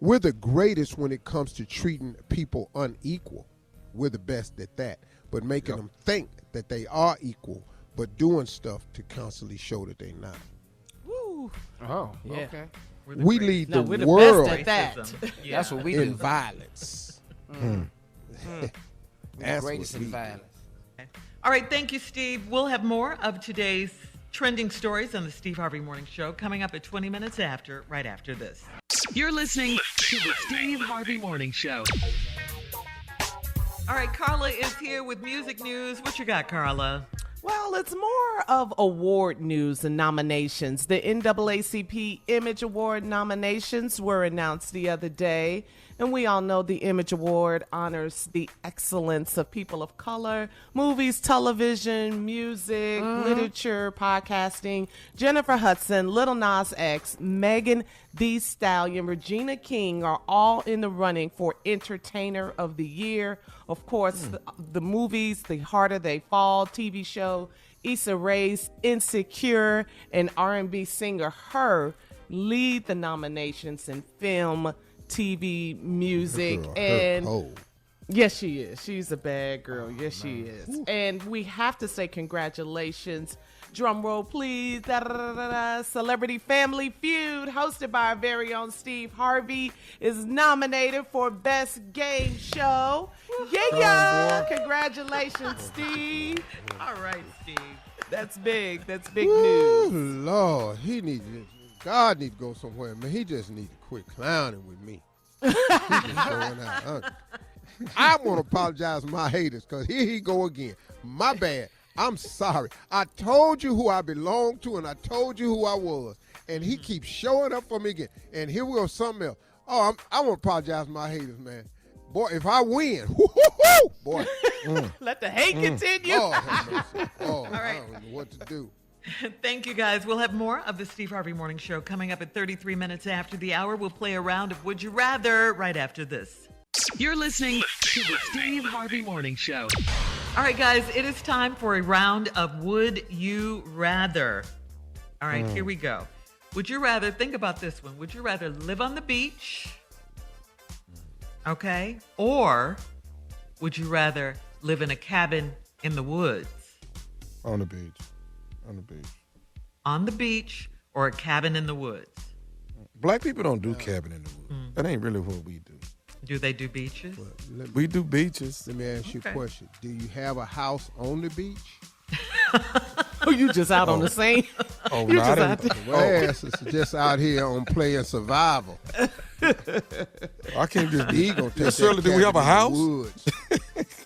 C: We're the greatest when it comes to treating people unequal. We're the best at that. But making them think that they are equal, but doing stuff to constantly show that they're not.
A: Woo.
E: Oh,
A: Yeah.
E: okay.
C: We lead the
A: we're the
C: world
A: best at that.
E: That's what we
C: in
E: do.
C: violence.
E: We're the
C: That's
E: greatest
C: what
E: in
C: we do.
E: violence.
F: All right, thank you, Steve. We'll have more of today's trending stories on the Steve Harvey Morning Show coming up at 20 minutes after, right after this.
D: You're listening to the Steve Harvey Morning Show.
F: All right, Carla is here with music news. What you got, Carla?
A: Well, it's more of award news and nominations. The NAACP Image Award nominations were announced the other day, and we all know the Image Award honors the excellence of people of color, movies, television, music, literature, podcasting. Jennifer Hudson, Lil Nas X, Megan Thee Stallion, Regina King are all in the running for Entertainer of the Year. Of course, the movies, The Harder They Fall TV show, Issa Rae's Insecure, and R&B singer Her lead the nominations in film, TV, music, and yes, she is. She's a bad girl. Yes, she is. And we have to say congratulations. Drum roll, please. Da-da-da-da-da. Celebrity Family Feud, hosted by our very own Steve Harvey, is nominated for Best Game Show. Yeah. Congratulations, Steve.
F: All right, Steve.
A: That's big. That's big
C: Ooh,
A: news.
C: Lord, God need to go somewhere, man. He just need to quit clowning with me. He just showing out. I want to apologize to my haters because here he go again. My bad. I'm sorry. I told you who I belonged to and I told you who I was. And he keeps showing up for me again. And here we go, something else. Oh, I want to apologize to my haters, man. Boy, if I win, boy.
A: Let the hate continue.
C: Lord have mercy. Oh,
F: All right.
C: I don't know what to do.
F: Thank you, guys. We'll have more of the Steve Harvey Morning Show coming up at 33 minutes after the hour. We'll play a round of Would You Rather right after this.
D: You're listening to the Steve Harvey Morning Show.
F: All right, guys, it is time for a round of Would You Rather. All right, here we go. Would you rather, think about this one. Would you rather live on the beach? Okay. Or would you rather live in a cabin in the woods?
G: On the beach. On the beach.
F: On the beach or a cabin in the woods?
G: Black people don't do cabin in the woods. That ain't really what we do.
F: Do they do beaches?
G: We do beaches.
C: Let me ask you a question. Do you have a house on the beach?
A: Oh, you just out on the scene?
G: Oh,
A: You
G: no, I
A: just out
G: didn't.
C: Well, ass is just out here on playing survival.
G: I can't just
C: He gonna take
G: Shirley,
C: that
G: do we have a
C: cabin in the
G: house?
C: woods.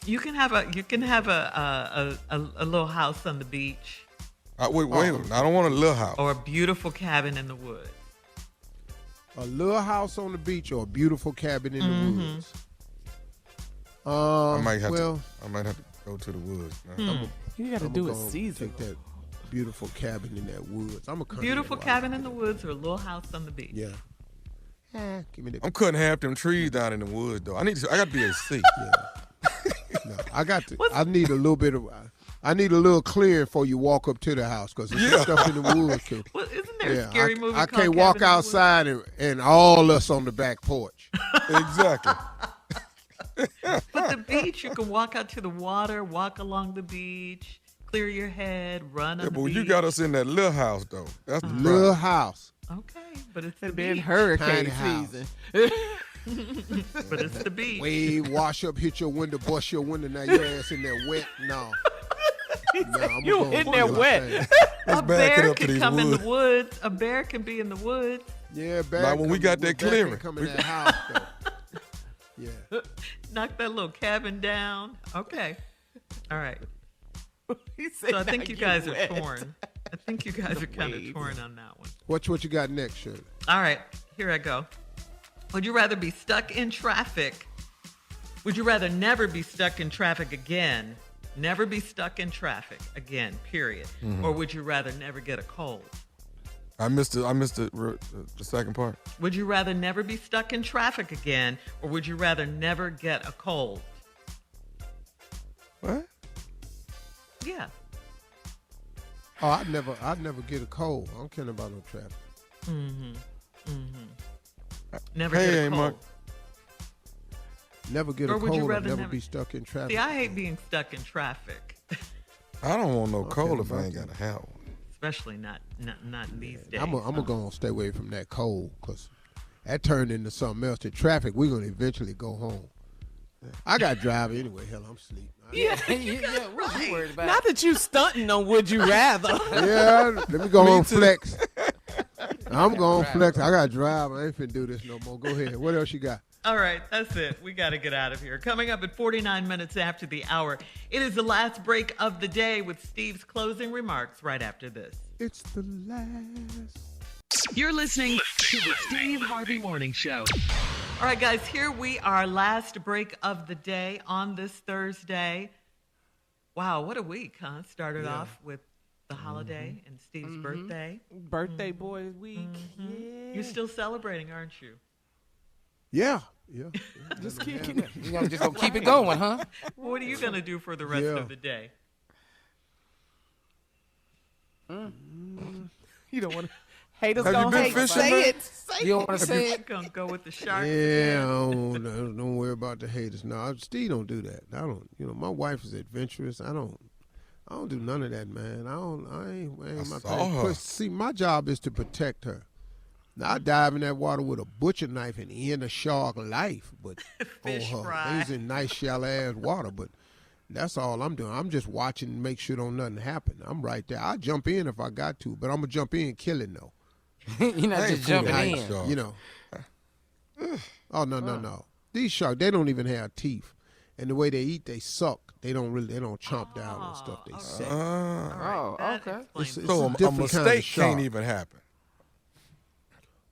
F: You can have a little house on the beach
G: Wait, I don't want a little house.
F: or a beautiful cabin in the woods.
C: A little house on the beach or a beautiful cabin in the woods.
G: I might have
C: well,
G: to go to the woods.
A: You got to
C: I'm
A: do it
C: gonna
A: seasonal.
C: take that beautiful cabin in that woods. I'm a country
F: Beautiful
C: boy.
F: cabin in the woods or a little house on the beach?
C: Yeah. Give me that.
G: I'm cutting half them trees down in the woods though. I got to be a C.
C: No, I need a little bit of. I need a little clearing before you walk up to the house because there's stuff in the woods.
F: Well, isn't there a scary movie
C: I
F: called
C: can't walk
F: Cabin in the
C: outside and all us on the back porch.
G: Exactly.
F: But the beach, you can walk out to the water, walk along the beach, clear your head, run on the
G: But
F: beach.
G: you got us in that little house though. That's the
C: Little
G: problem.
C: house.
F: Okay, but it's the
A: It's been
F: beach.
A: hurricane
C: Tiny house.
A: season.
F: But it's the beach.
C: Wave, wash up, hit your window, bust your window. Now your ass in there wet. No. I'm
A: You
C: gonna
A: in
C: do
A: there
C: my
A: wet.
C: thing.
F: A
G: back it
F: bear
G: up to
F: can
G: these
F: come in
G: woods.
F: the woods. A bear can be in the woods.
C: Yeah, back.
G: Like when we got that clearing.
C: Come in that house though. Yeah.
F: Knock that little cabin down. Okay. All right.
A: He said,
F: So I think
A: "Now
F: you
A: get
F: guys are
A: wet."
F: torn. I think you guys are kind of
A: waves.
F: torn on that one.
C: What you got next, Shirley?
F: All right, here I go. Would you rather be stuck in traffic? Would you rather never be stuck in traffic again? Never be stuck in traffic again, period. Or would you rather never get a cold?
G: I missed the second part.
F: Would you rather never be stuck in traffic again, or would you rather never get a cold?
G: What?
F: Yeah.
C: Oh, I'd never get a cold. I don't care about no traffic.
F: Never get a cold.
G: Mark.
C: Never get
F: Or
C: a
F: would you
C: cold. Or
F: rather
C: never
F: never-
C: be stuck in traffic.
F: See, I hate being stuck in traffic,
G: I don't want no cold if I
C: about
G: ain't got to have one.
F: especially not in these days.
C: I'm gonna go and stay away from that cold because that turned into something else. The traffic, we're gonna eventually go home. I got to drive anyway. Hell, I'm asleep.
E: Yeah, what you worried about?
A: Not that you stunting on would you rather.
C: Yeah, let me go on flex. I'm going flex. I got to drive. I ain't finna do this no more. Go ahead. What else you got?
F: All right, that's it. We got to get out of here. Coming up at 49 minutes after the hour, it is the last break of the day with Steve's closing remarks right after this.
C: It's the last.
D: You're listening to the Steve Harvey Morning Show.
F: All right, guys, here we are, last break of the day on this Thursday. Wow, what a week, huh? Started off with the holiday and Steve's birthday.
A: Birthday boy week. Yeah.
F: You're still celebrating, aren't you?
C: Yeah.
A: Just keep
E: You're just gonna keep it going, huh?
F: What are you going to do for the rest of the day?
A: You don't want to. Haters
G: Have you
A: gonna
G: been
A: hate.
G: fishing,
A: Say
G: man?
A: it. Say
E: You don't want to say it?
F: Going to go with the sharks?
C: Yeah, don't worry about the haters. No, Steve don't do that. I don't. My wife is adventurous. I don't do none of that, man. I ain't my
G: saw
C: thing.
G: her.
C: 'Cause, see, my job is to protect her. Now, I dive in that water with a butcher knife and end a shark life, but
F: Fish
C: on her.
F: fry.
C: These in nice shallow ass water, but that's all I'm doing. I'm just watching and make sure don't nothing happen. I'm right there. I'll jump in if I got to, but I'm gonna jump in killing though.
E: You're not just jumping
C: Nice,
E: in.
C: Oh no. These sharks, they don't even have teeth, and the way they eat, they suck. They don't chomp down on stuff. They suck.
E: Oh,
F: That
E: okay.
F: explains it.
G: So
C: a
G: a
C: different
G: mistake
C: kind of shark.
G: can't even happen.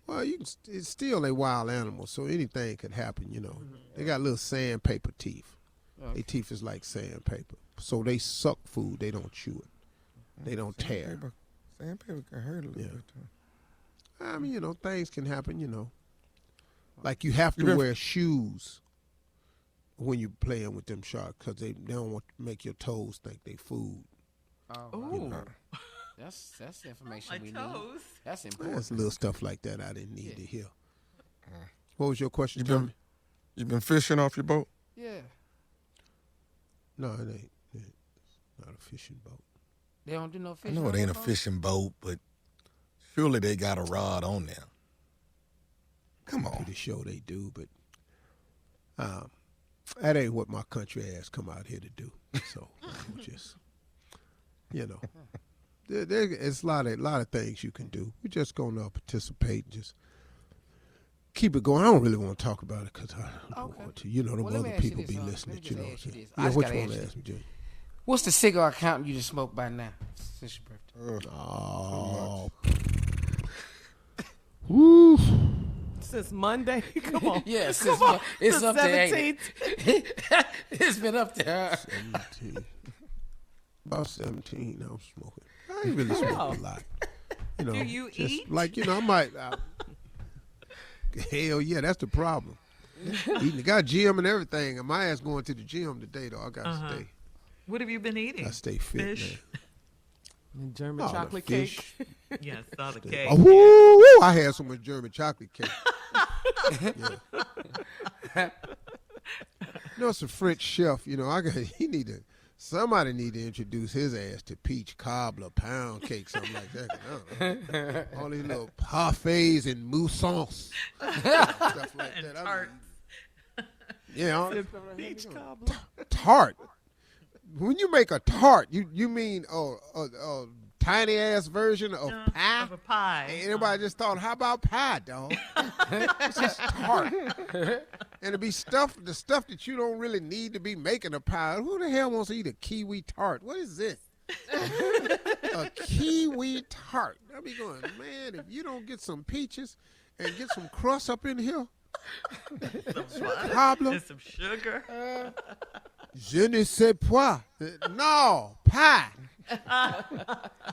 C: Well, it's still a wild animal, so anything could happen. They got little sandpaper teeth. Their teeth is like sandpaper, so they suck food. They don't chew it. They don't tear.
G: Sandpaper can hurt a little bit.
C: I mean, things can happen. Like you have to wear shoes when you're playing with them sharks because they don't want to make your toes think they food.
E: Oh, that's information
F: My
E: we need.
F: toes.
E: That's important.
C: That's little stuff like that I didn't need to hear. What was your question,
G: You been-
C: Tommy?
G: You been fishing off your boat?
E: Yeah,
C: No, it ain't. It's not a fishing boat.
E: they don't do no
G: I
E: fishing.
G: know it
E: on
G: ain't a
E: that boat?
G: fishing boat, but surely they got a rod on there. Come on.
C: Pretty sure they do, but that ain't what my country ass come out here to do. So just, it's a lot of things you can do. We're just gonna participate and just keep it going. I don't really want to talk about it because I don't want to. Them
E: Well, let me
C: other
E: ask you
C: people
E: this,
C: be
E: let me
C: listening.
E: just
C: You know what I'm
E: ask you
C: saying?
E: this. I
C: Yeah,
E: just
C: which
E: gotta
C: one
E: ask
C: to
E: you.
C: ask me, Jay?
E: What's the cigar count you just smoked by now since your birthday?
C: Oh. Woo.
A: Since Monday. Come on.
E: Yeah,
A: Come on.
E: it's
A: The
E: up there. ain't
A: 17th.
E: it? It's been up there.
C: 17. About 17, I'm smoking. I ain't really smoking a lot.
F: Do you
C: just
F: eat?
C: like, I might. Hell yeah, that's the problem. Eating, got gym and everything, and my ass going to the gym today, though. I got to stay.
F: What have you been eating?
C: I stay fit,
F: Fish?
A: And German
C: man.
A: chocolate
C: the
A: cake.
C: fish.
F: Yes, saw the cake.
C: Oh, woo, woo, I had so much German chocolate cake. It's a French chef. Somebody need to introduce his ass to peach cobbler, pound cake, something like that. All these little parfaits and moussons, stuff like
F: And
C: that.
F: tarts.
A: Peach cobbler.
C: Tart. When you make a tart, you mean a tiny ass version of pie?
F: Of a pie.
C: And everybody just thought, how about pie, dog? It's just tart. And to be the stuff that you don't really need to be making a pie. Who the hell wants to eat a kiwi tart? What is this? A kiwi tart. I be going, man, if you don't get some peaches and get some crust up in here,
F: Some butter
C: cobbler.
F: and some sugar.
C: Je ne sais pas. No, pie.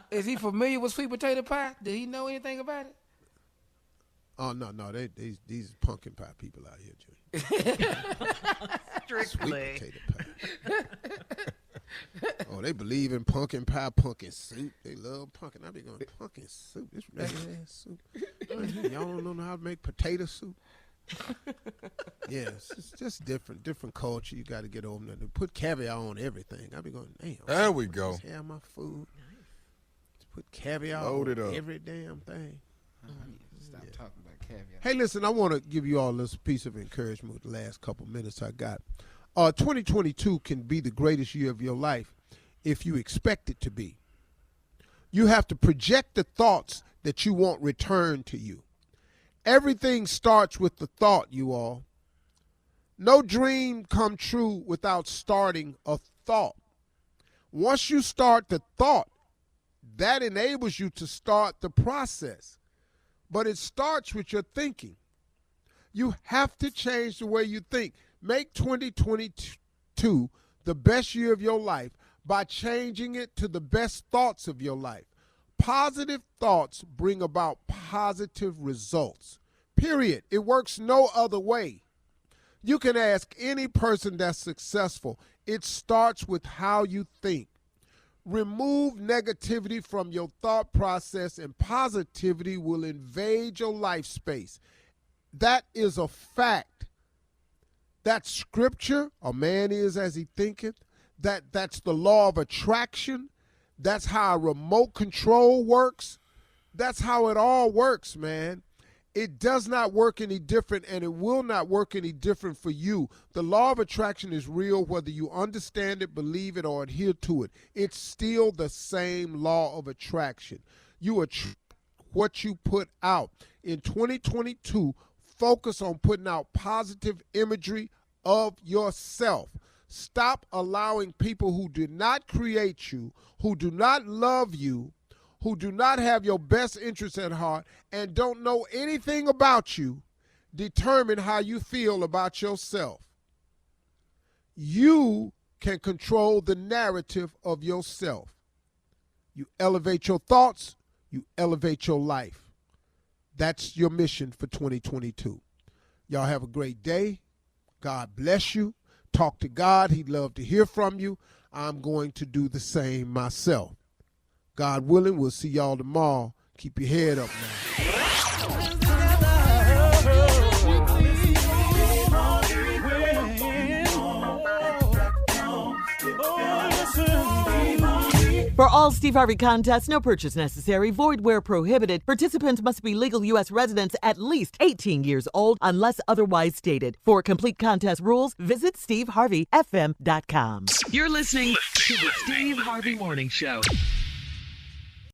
E: Is he familiar with sweet potato pie? Did he know anything about it?
C: Oh, no. These pumpkin pie people out here, Junior.
F: Strictly.
C: Sweet potato pie. Oh, they believe in pumpkin pie, pumpkin soup. They love pumpkin. I be going, pumpkin soup? This regular ass soup. Y'all don't know how to make potato soup? Yes, it's just different culture. You got to get over there. They put caviar on everything. I be going, damn.
G: There we go.
C: Just have my food. Nice. Put caviar
G: Load it
C: on
G: up.
C: every damn thing.
E: Stop talking about caviar.
C: Hey, listen, I want to give you all this piece of encouragement with the last couple minutes I got. 2022 can be the greatest year of your life if you expect it to be. You have to project the thoughts that you want returned to you. Everything starts with the thought, you all. No dream come true without starting a thought. Once you start the thought, that enables you to start the process. But it starts with your thinking. You have to change the way you think. Make 2022 the best year of your life by changing it to the best thoughts of your life. Positive thoughts bring about positive results. Period. It works no other way. You can ask any person that's successful. It starts with how you think. Remove negativity from your thought process and positivity will invade your life space. That is a fact. That's scripture. A man is as he thinketh. That's the law of attraction. That's how remote control works. That's how it all works, man. It does not work any different, and it will not work any different for you. The law of attraction is real whether you understand it, believe it, or adhere to it. It's still the same law of attraction. You attract what you put out. In 2022, focus on putting out positive imagery of yourself. Stop allowing people who did not create you, who do not love you, who do not have your best interests at heart, and don't know anything about you, determine how you feel about yourself. You can control the narrative of yourself. You elevate your thoughts, you elevate your life. That's your mission for 2022. Y'all have a great day. God bless you. Talk to God. He'd love to hear from you. I'm going to do the same myself. God willing, we'll see y'all tomorrow. Keep your head up now.
D: For all Steve Harvey contests, no purchase necessary, void where prohibited. Participants must be legal U.S. residents at least 18 years old unless otherwise stated. For complete contest rules, visit SteveHarveyFM.com.
F: You're listening to the Steve Harvey Morning Show.